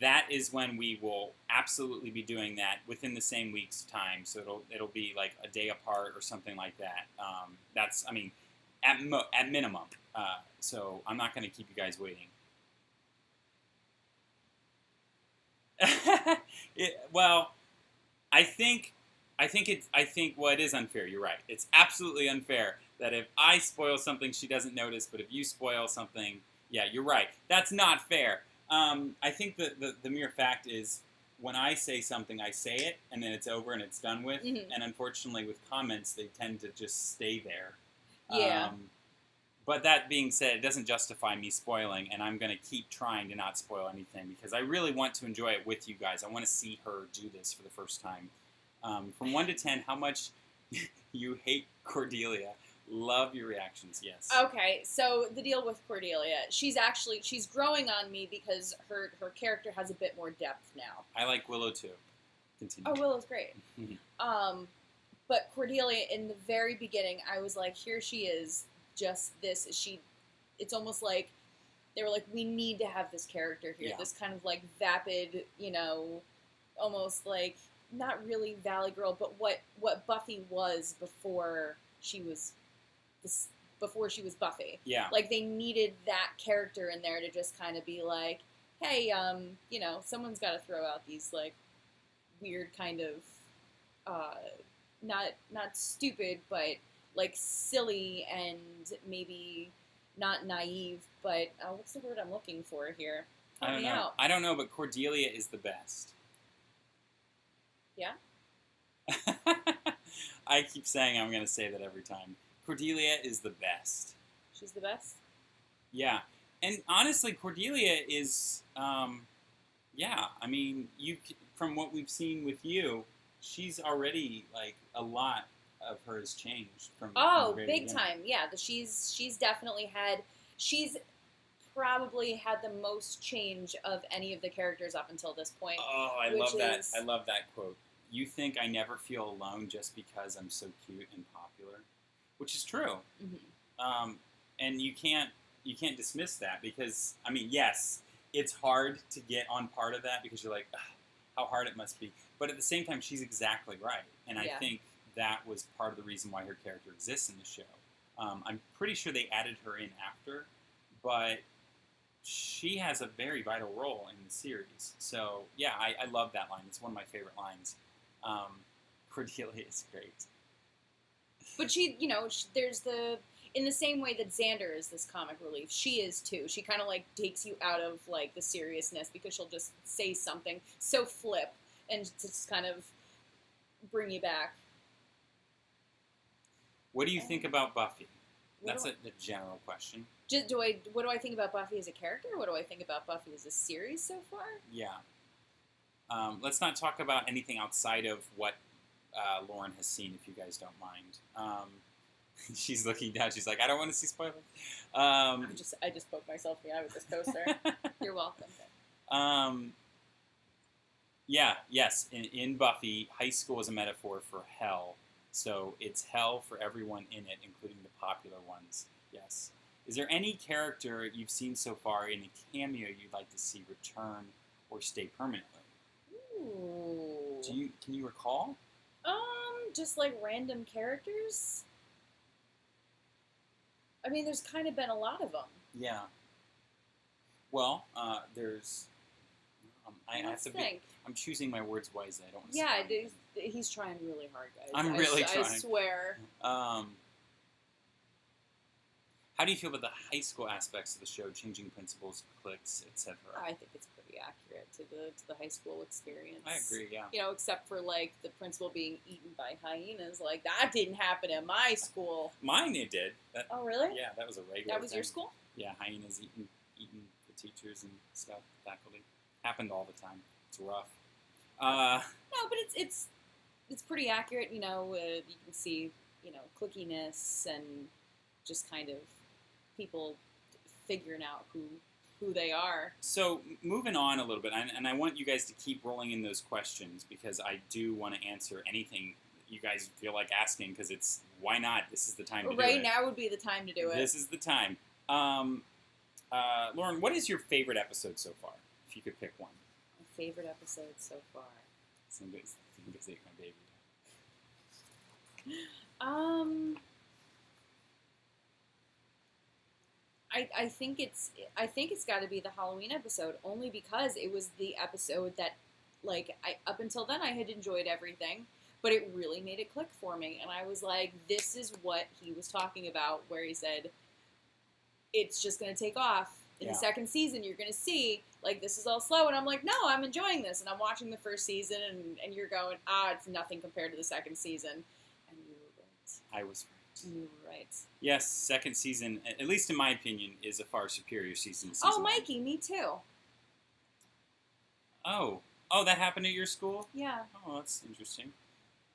that is when we will absolutely be doing that within the same week's time. So it'll be like a day apart or something like that. That's, I mean, at minimum. So I'm not going to keep you guys waiting. Well, I think well, it is unfair. You're right. It's absolutely unfair that if I spoil something, she doesn't notice, but if you spoil something, yeah, you're right. That's not fair. I think the mere fact is when I say something, I say it, and then it's over and it's done with. Mm-hmm. And unfortunately, with comments, they tend to just stay there. Yeah. But that being said, it doesn't justify me spoiling, and I'm going to keep trying to not spoil anything because I really want to enjoy it with you guys. I want to see her do this for the first time. From 1 to 10, how much you hate Cordelia? Love your reactions, yes. Okay, so the deal with Cordelia, she's growing on me because her character has a bit more depth now. I like Willow too. Continue. Oh, Willow's great. But Cordelia, in the very beginning, I was like, here she is, just this. It's almost like they were like, we need to have this character here, this kind of like vapid, almost like not really Valley Girl, but what Buffy was before she was Buffy. Yeah. Like they needed that character in there to just kind of be like, hey, someone's got to throw out these like weird kind of not stupid, but like silly and maybe not naive, but what's the word I'm looking for here? Help me out. I don't know, but Cordelia is the best. Yeah? I keep saying I'm going to say that every time. Cordelia is the best. She's the best? Yeah. And honestly, Cordelia is, I mean, from what we've seen with you, she's already, like, a lot of her has changed from the very big beginning. time. Yeah, she's definitely she's probably had the most change of any of the characters up until this point. Oh, I love that. I love that quote. You think I never feel alone just because I'm so cute and popular, which is true. Mm-hmm. And you can't dismiss that because, I mean, yes, it's hard to get on part of that because you're like, how hard it must be. But at the same time, she's exactly right. And I think that was part of the reason why her character exists in the show. I'm pretty sure they added her in after, but she has a very vital role in the series. So, yeah, I love that line. It's one of my favorite lines. Cordelia is great. But there's in the same way that Xander is this comic relief, she is too. She kind of like takes you out of like the seriousness because she'll just say something so flip and just kind of bring you back. What do you think about Buffy? That's the general question. What do I think about Buffy as a character? What do I think about Buffy as a series so far? Yeah. Let's not talk about anything outside of what Lauren has seen, if you guys don't mind. She's looking down. She's like, I don't want to see spoilers. I just poked myself in the eye with this poster. You're welcome. Yeah. Yes. In Buffy, high school is a metaphor for hell. So it's hell for everyone in it, including the popular ones. Yes. Is there any character you've seen so far in a cameo you'd like to see return or stay permanently? Ooh. Can you recall? Just like random characters. I mean, there's kind of been a lot of them. Yeah. Well, there's. I have to think. I'm choosing my words wisely. I don't. Want to Yeah, spoil he's trying really hard, guys. I'm really trying. I swear. How do you feel about the high school aspects of the show, changing principals, cliques, etc.? I think it's pretty accurate to the high school experience. I agree. Yeah. You know, except for like the principal being eaten by hyenas. Like that didn't happen in my school. Mine it did. Oh really? Yeah, that was a regular. That was thing. your school? Yeah, hyenas eating the teachers and stuff, faculty. Happened all the time. It's rough. No, but it's pretty accurate. You know, you can see clickiness and just kind of people figuring out who they are. So moving on a little bit, and I want you guys to keep rolling in those questions because I do want to answer anything you guys feel like asking because it's why not? This is the time to do it. Right now would be the time to do it. This is the time. Lauren, what is your favorite episode so far? If you could pick one. My favorite episode so far. Somebody's ate my baby. I think it's got to be the Halloween episode only because it was the episode that up until then I had enjoyed everything, but it really made it click for me, and I was like, this is what he was talking about, where he said it's just going to take off in the second season. You're going to see this is all slow, and I'm like, no, I'm enjoying this, and I'm watching the first season, and you're going, it's nothing compared to the second season, and you were right. I was right. You were right. Yes, second season, at least in my opinion, is a far superior season. Oh, Mikey, me too. Oh, that happened at your school? Yeah. Oh, that's interesting.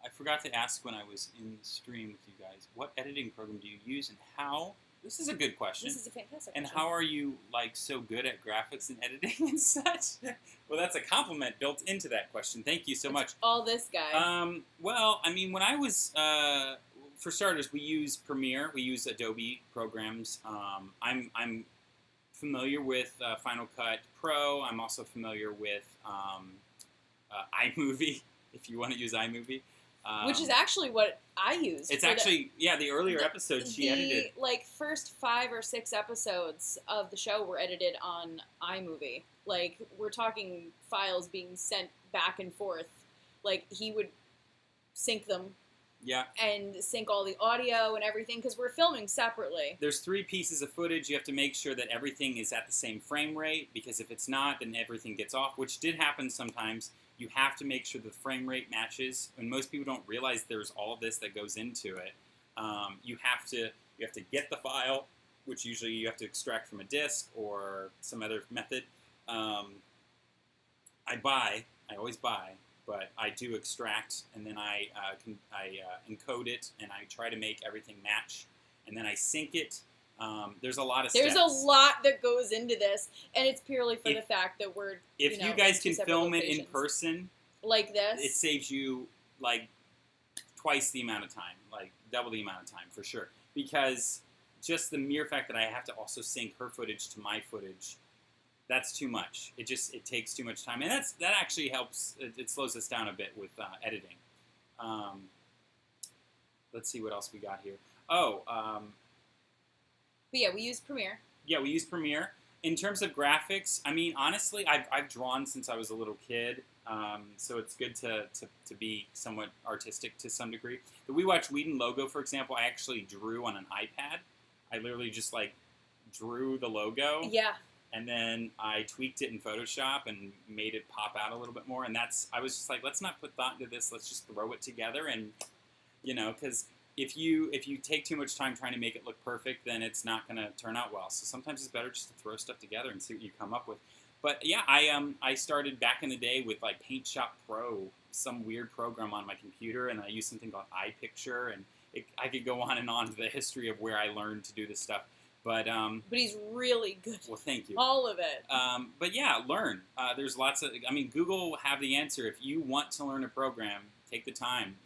I forgot to ask when I was in the stream with you guys, what editing program do you use and how? This is a good question. This is a fantastic and question. how are you, so good at graphics and editing and such? Well, that's a compliment built into that question. Thank you so much. All this guy. Well, I mean, when I was... for starters, we use Premiere. We use Adobe programs. I'm familiar with Final Cut Pro. I'm also familiar with iMovie, if you want to use iMovie. Which is actually what I use. It's actually, the earlier episodes she edited. First 5 or 6 episodes of the show were edited on iMovie. We're talking files being sent back and forth. He would sync them. Yeah. And sync all the audio and everything, because we're filming separately. There's 3 pieces of footage. You have to make sure that everything is at the same frame rate, because if it's not, then everything gets off, which did happen sometimes. You have to make sure the frame rate matches, and most people don't realize there's all this that goes into it. You have to get the file, which usually you have to extract from a disk or some other method. I always buy. But I do extract, and then I encode it, and I try to make everything match, and then I sync it. There's a lot of steps. There's a lot that goes into this, and it's purely for the fact that we're if you guys can film it in person like this, it saves you twice the amount of time, double the amount of time for sure. Because just the mere fact that I have to also sync her footage to my footage. That's too much. It takes too much time, and that actually helps. It slows us down a bit with editing. Let's see what else we got here. But yeah, we use Premiere. Yeah, we use Premiere. In terms of graphics, I mean, honestly, I've drawn since I was a little kid, so it's good to be somewhat artistic to some degree. The We Watch Whedon logo, for example, I actually drew on an iPad. I literally just drew the logo. Yeah. And then I tweaked it in Photoshop and made it pop out a little bit more. And I was just let's not put thought into this. Let's just throw it together. And, because if you take too much time trying to make it look perfect, then it's not going to turn out well. So sometimes it's better just to throw stuff together and see what you come up with. But yeah, I started back in the day with Paint Shop Pro, some weird program on my computer. And I used something called iPicture. And I could go on and on to the history of where I learned to do this stuff. But he's really good. Well, thank you. All of it. But yeah, learn. There's lots of. Google will have the answer if you want to learn a program. Take the time.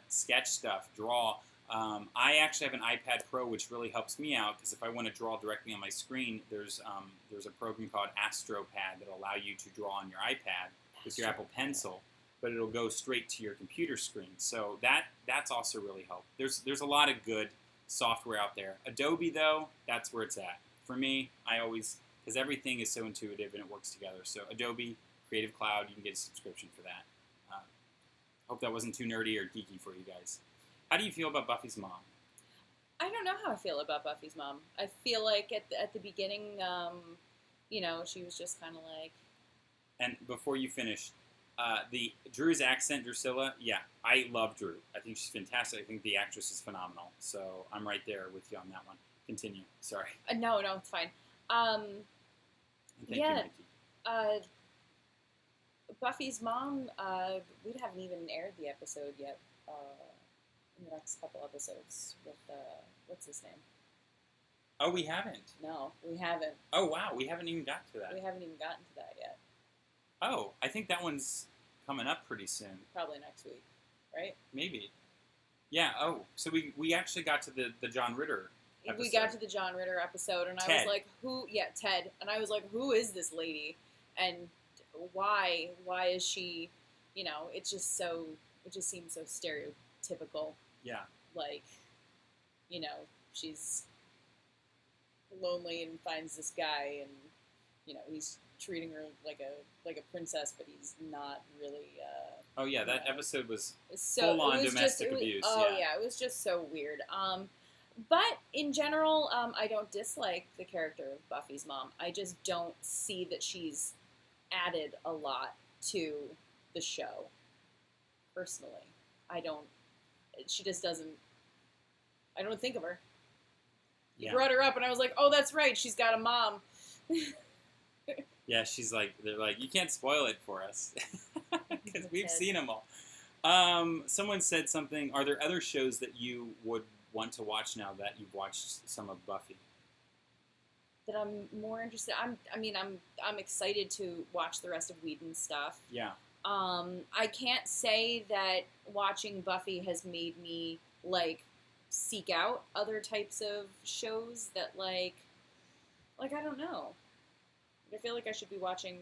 Sketch stuff. Draw. I actually have an iPad Pro, which really helps me out because if I want to draw directly on my screen, there's a program called AstroPad that'll allow you to draw on your iPad with your Apple Pencil, but it'll go straight to your computer screen. So that's also really helped. There's a lot of good software out there. Adobe, though, that's where it's at. For me, because everything is so intuitive and it works together. So Adobe, Creative Cloud, you can get a subscription for that. Hope that wasn't too nerdy or geeky for you guys. How do you feel about Buffy's mom? I don't know how I feel about Buffy's mom. I feel like at the beginning, she was just kind of like... And before you finish, the Drew's accent, Drusilla, yeah, I love Drew. I think she's fantastic. I think the actress is phenomenal. So I'm right there with you on that one. Continue. Sorry. No, it's fine. And thank you, Mikey. Buffy's mom, we haven't even aired the episode yet. In the next couple episodes with, what's his name? Oh, we haven't? No, we haven't. Oh, wow, we haven't even got to that. We haven't even gotten to that yet. Oh, I think that one's coming up pretty soon. Probably next week, right? Maybe. Yeah, so we actually got to the John Ritter episode. We got to the John Ritter episode, and I was like, Ted. And I was like, who is this lady? And why is she, it just seems so stereotypical. Yeah. Like, she's lonely and finds this guy, and he's treating her like a princess, but he's not really. Oh yeah, that episode was so, full on domestic abuse. It was just so weird. But in general, I don't dislike the character of Buffy's mom. I just don't see that she's added a lot to the show. Personally, she just doesn't. I don't think of her. You brought her up, and I was like, "Oh, that's right. She's got a mom." Yeah, they're like, you can't spoil it for us because we've seen them all. Someone said something. Are there other shows that you would want to watch now that you've watched some of Buffy? That I'm more interested. I'm excited to watch the rest of Whedon's stuff. Yeah. I can't say that watching Buffy has made me seek out other types of shows that I don't know. I feel like I should be watching.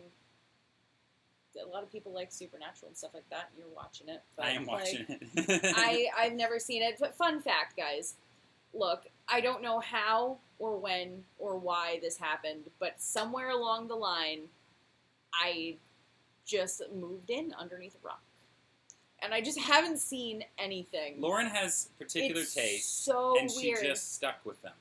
A lot of people like Supernatural and stuff like that. And you're watching it. But I am watching it. I've never seen it. But fun fact, guys. Look, I don't know how or when or why this happened, but somewhere along the line, I just moved in underneath a rock. And I just haven't seen anything. Lauren has particular taste, so and weird. she just stuck with them.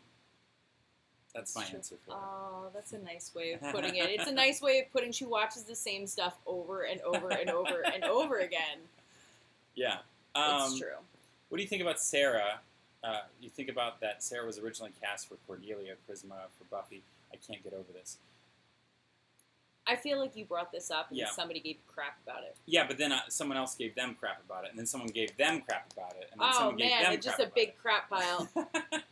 That's my answer for it. Oh, that's a nice way of putting it. It's a nice way of putting she watches the same stuff over and over and over and over again. Yeah. It's true. What do you think about Sarah? You think about that Sarah was originally cast for Cordelia, Charisma for Buffy. I can't get over this. I feel like you brought this up and Yeah. somebody gave crap about it. Yeah, but then someone else gave them crap about it, and then someone gave them crap about it, and then someone gave them it's just crap a big about crap pile. it.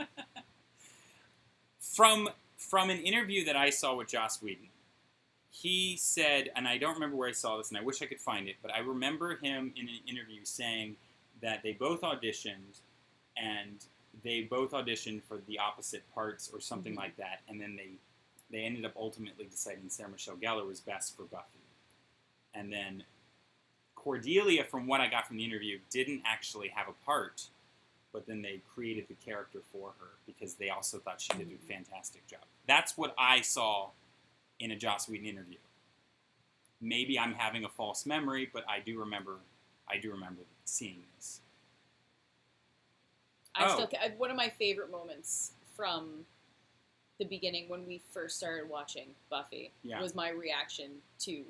From an interview that I saw with Joss Whedon, he said, and I don't remember where I saw this, and I wish I could find it, but I remember him in an interview saying that they both auditioned, and they both auditioned for the opposite parts or something like that, and then they ended up ultimately deciding Sarah Michelle Gellar was best for Buffy. And then Cordelia, from what I got from the interview, didn't actually have a part, but then they created the character for her because they also thought she did a fantastic job. That's what I saw in a Joss Whedon interview. Maybe I'm having a false memory, but I do remember seeing this. One of my favorite moments from the beginning when we first started watching Buffy was my reaction to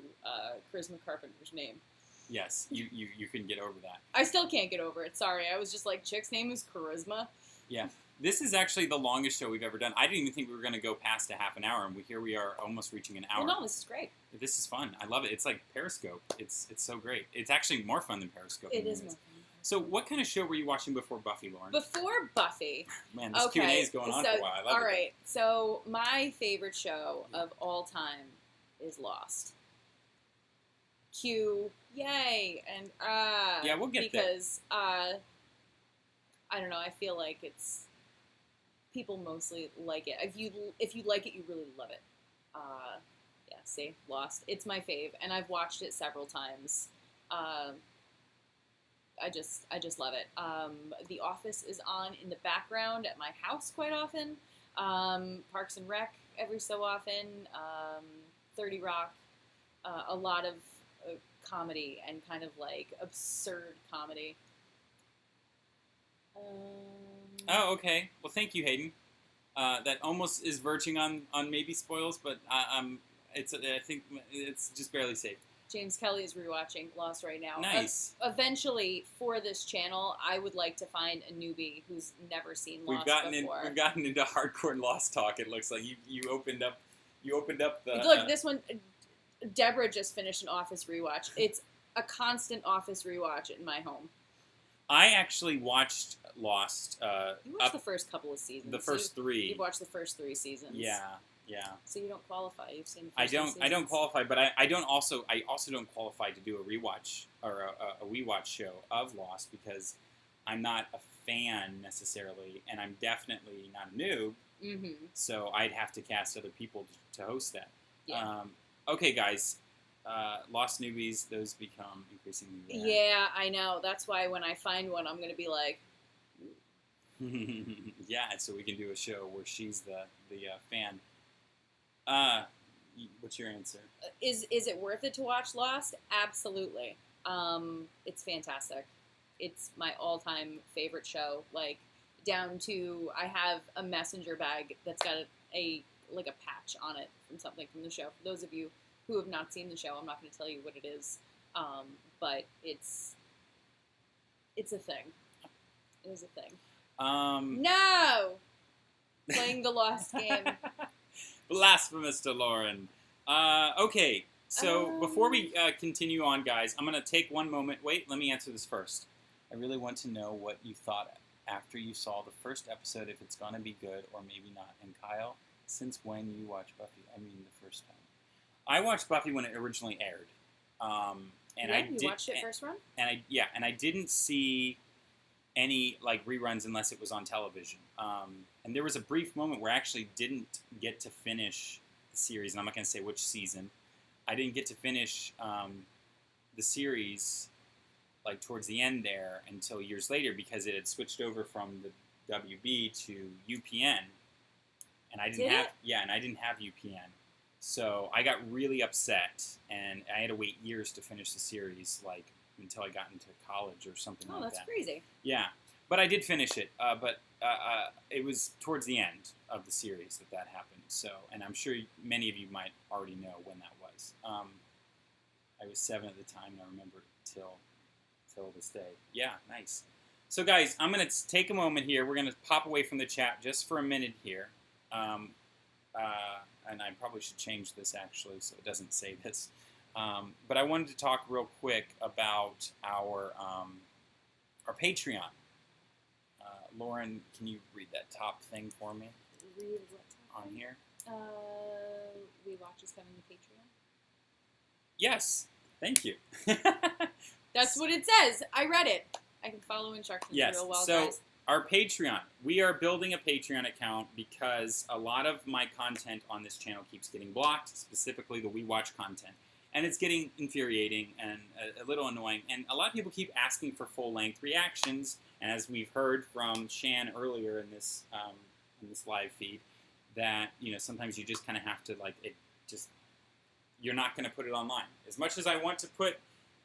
Charisma Carpenter's name. Yes, you couldn't get over that. I still can't get over it. Sorry, I was just like, chick's name is Charisma. Yeah, this is actually the longest show we've ever done. I didn't even think we were going to go past a half an hour, and here we are almost reaching an hour. Well, no, this is great. This is fun. I love it. It's like Periscope. It's so great. It's actually more fun than Periscope. It is more fun. So what kind of show were you watching before Buffy, Lauren? Before Buffy. Man, this Q&A is going on for a while. I love it. All right, so my favorite show of all time is Lost. Q Yay! And Yeah, we'll get there. because I don't know. I feel like it's people mostly like it. If you like it, you really love it. Yeah. See, Lost. It's my fave, and I've watched it several times. I just love it. The Office is on in the background at my house quite often. Parks and Rec every so often. 30 Rock. A lot of comedy and kind of like absurd comedy. Oh, okay. Well, thank you, Hayden. That almost is verging on maybe spoils, but I think it's just barely safe. James Kelly is rewatching Lost right now. Nice. Eventually, for this channel, I would like to find a newbie who's never seen Lost before. We've gotten into hardcore Lost talk. It looks like you opened up the. Look, this one, Deborah just finished an Office rewatch. It's a constant Office rewatch in my home. I actually watched Lost. You watched the first couple of seasons. The first three. You've watched the first 3 seasons. Yeah. So you don't qualify. You've seen the I first 3 seasons. I don't qualify, but I also don't qualify to do a rewatch or a We Watch show of Lost because I'm not a fan necessarily, and I'm definitely not a noob. Mm-hmm. So I'd have to cast other people to host that. Yeah. Okay, guys. Lost newbies, those become increasingly rare. Yeah, I know. That's why when I find one, I'm going to be like... Yeah, so we can do a show where she's the fan. What's your answer? Is it worth it to watch Lost? Absolutely. It's fantastic. It's my all-time favorite show. Like, down to I have a messenger bag that's got a patch on it from something from the show. For those of you who have not seen the show, I'm not going to tell you what it is, but it's a thing. It is a thing. No! Playing the Lost game. Blasphemous to Lauren. Okay, so before we continue on, guys, I'm going to take one moment. Wait, let me answer this first. I really want to know what you thought after you saw the first episode, if it's going to be good or maybe not. And Kyle, since when you watched Buffy? I mean, the first time. I watched Buffy when it originally aired. You watched it first run? And I didn't see any like reruns unless it was on television. And there was a brief moment where I actually didn't get to finish the series, and I'm not going to say which season. I didn't get to finish the series like towards the end there until years later because it had switched over from the WB to UPN, and I didn't have UPN. So I got really upset, and I had to wait years to finish the series, like until I got into college or something like that. Oh, that's crazy. Yeah, but I did finish it. But it was towards the end of the series that happened. So, and I'm sure many of you might already know when that was. I was 7 at the time, and I remember it till this day. Yeah, nice. So, guys, I'm going to take a moment here. We're going to pop away from the chat just for a minute here. And I probably should change this, actually, so it doesn't say this. But I wanted to talk real quick about our Patreon. Lauren, can you read that top thing for me? Read what top on here? We Watch is coming to Patreon. Yes, thank you. That's what it says. I read it. I can follow instructions real well, so guys. Our Patreon. We are building a Patreon account because a lot of my content on this channel keeps getting blocked, specifically the We Watch content. And it's getting infuriating and a little annoying. And a lot of people keep asking for full-length reactions. And as we've heard from Shan earlier in this live feed, that sometimes you just kind of have to you're not going to put it online. As much as I want to put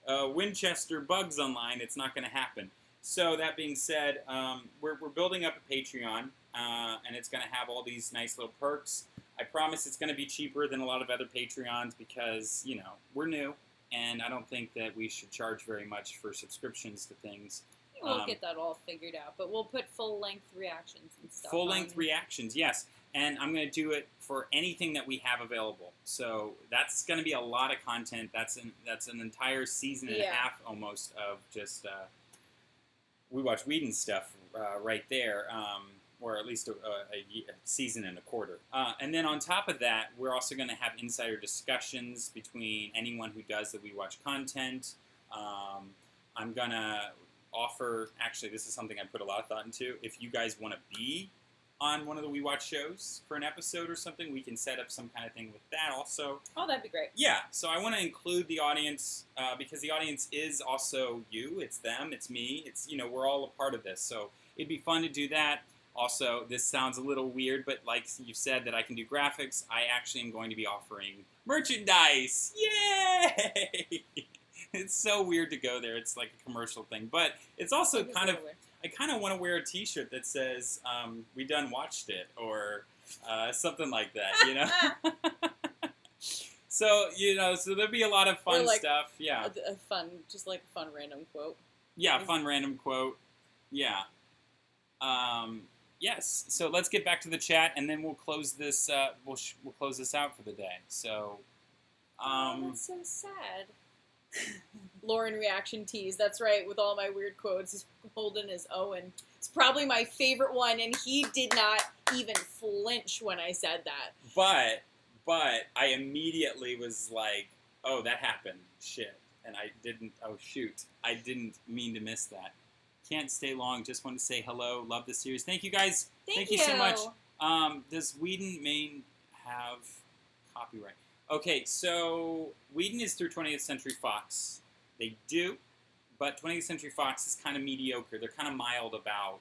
Winchester bugs online, it's not going to happen. So that being said, we're building up a Patreon, and it's going to have all these nice little perks. I promise it's going to be cheaper than a lot of other Patreons because, we're new, and I don't think that we should charge very much for subscriptions to things. We'll get that all figured out, but we'll put full-length reactions and stuff. Full-length reactions, yes. And I'm going to do it for anything that we have available. So that's going to be a lot of content. That's an entire season and a half almost of just We Watch Whedon stuff right there, or at least a season and a quarter. And then on top of that, we're also going to have insider discussions between anyone who does the We Watch content. I'm gonna offer. Actually, this is something I put a lot of thought into. If you guys want to be on one of the We Watch shows for an episode or something, we can set up some kind of thing with that also. Oh, that'd be great. Yeah, so I want to include the audience because the audience is also you. It's them. It's me. It's, we're all a part of this. So it'd be fun to do that. Also, this sounds a little weird, but like you said that I can do graphics, I actually am going to be offering merchandise. Yay! It's so weird to go there. It's like a commercial thing. But it's also kind of, I kind of want to wear a t-shirt that says, we done watched it, or something like that, So, so there'll be a lot of fun stuff. Yeah. A fun random quote. Yeah, fun random quote. Yeah. Yes. So let's get back to the chat, and then we'll close this. We'll close this out for the day. So. That's so sad. Lauren reaction tease. That's right. With all my weird quotes, Holden is Owen. It's probably my favorite one, and he did not even flinch when I said that. But I immediately was like, "Oh, that happened. Shit!" And I didn't. Oh, shoot! I didn't mean to miss that. Can't stay long. Just want to say hello. Love the series. Thank you guys. Thank you so much. Does Whedon Main have copyright? Okay, so Whedon is through 20th Century Fox. They do, but 20th Century Fox is kind of mediocre. They're kind of mild about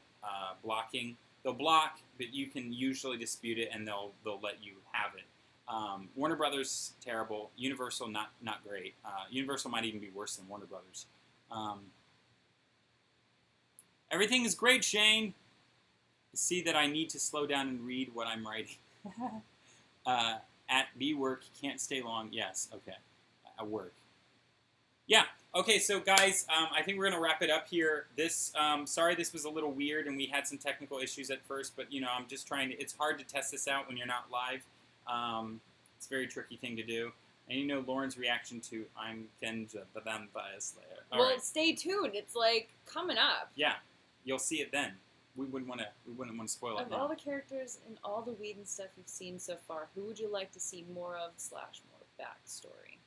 blocking. They'll block, but you can usually dispute it, and they'll let you have it. Warner Brothers, terrible. Universal, not great. Universal might even be worse than Warner Brothers. Everything is great, Shane. See that I need to slow down and read what I'm writing. At B work, can't stay long. Yes, okay. At work. Yeah. Okay, so guys, I think we're gonna wrap it up here. This, sorry, this was a little weird, and we had some technical issues at first, but I'm just trying to. It's hard to test this out when you're not live. It's a very tricky thing to do. And Lauren's reaction to "I'm Kenja, the Vampire Slayer." All right. Stay tuned. It's coming up. Yeah, you'll see it then. We wouldn't want to spoil it. Of all the characters and all the Whedon stuff you've seen so far, who would you like to see more of / more backstory?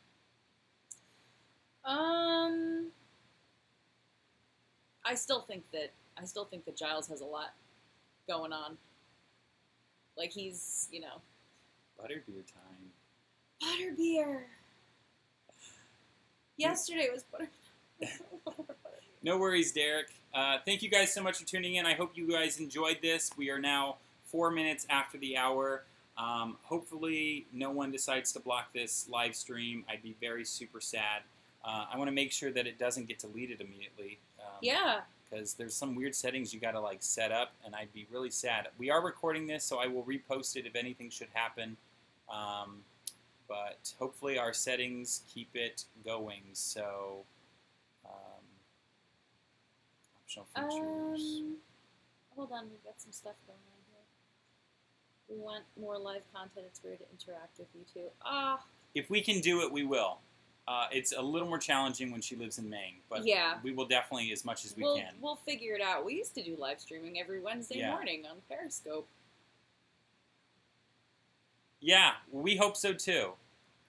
I still think that Giles has a lot going on. He's Butterbeer time. Butterbeer. Yesterday was Butterbeer. No worries, Derek. Thank you guys so much for tuning in. I hope you guys enjoyed this. We are now 4 minutes after the hour. Hopefully no one decides to block this live stream. I'd be very super sad. I want to make sure that it doesn't get deleted immediately. Yeah. Because there's some weird settings you got to set up, and I'd be really sad. We are recording this, so I will repost it if anything should happen. But hopefully our settings keep it going. So, optional features. Hold on, we've got some stuff going on here. We want more live content. It's weird to interact with you too. If we can do it, we will. It's a little more challenging when she lives in Maine, but yeah, we will definitely as much as we can. We'll figure it out. We used to do live streaming every Wednesday morning on Periscope. Yeah, we hope so too.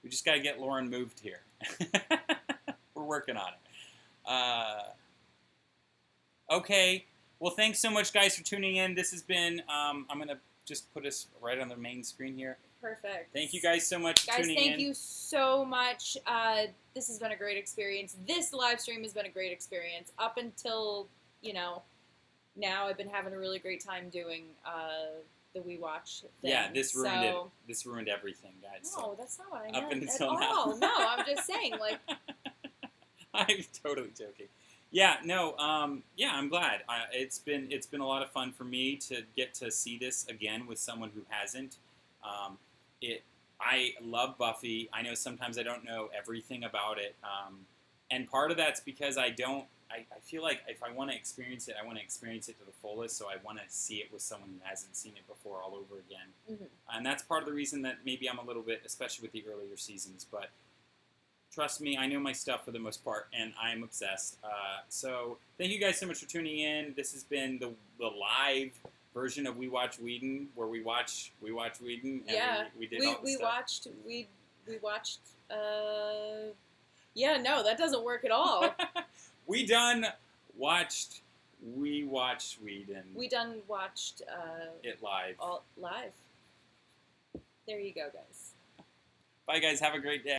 We just got to get Lauren moved here. We're working on it. Okay. Well, thanks so much, guys, for tuning in. This has been, I'm going to just put us right on the main screen here. Perfect. Thank you guys so much for tuning in. Guys, thank you so much. This has been a great experience. This live stream has been a great experience. Up until, now I've been having a really great time doing the We Watch thing. Yeah, this ruined it. This ruined everything, guys. No, that's not what I meant up until at all. now. No, I'm just saying, I'm totally joking. Yeah, no, I'm glad. It's been a lot of fun for me to get to see this again with someone who hasn't. I love Buffy. I know sometimes I don't know everything about it, and part of that's because I feel like if I want to experience it, I want to experience it to the fullest. So I want to see it with someone who hasn't seen it before all over again, and that's part of the reason that maybe I'm a little bit, especially with the earlier seasons, but. Trust me, I know my stuff for the most part, and I'm obsessed. So thank you guys so much for tuning in. This has been the live version of We Watch Whedon, where we watch Whedon. Yeah, we did all the stuff. we watched. Yeah, no, that doesn't work at all. We watched Whedon. We done watched it live. all live. There you go, guys. Bye, guys. Have a great day.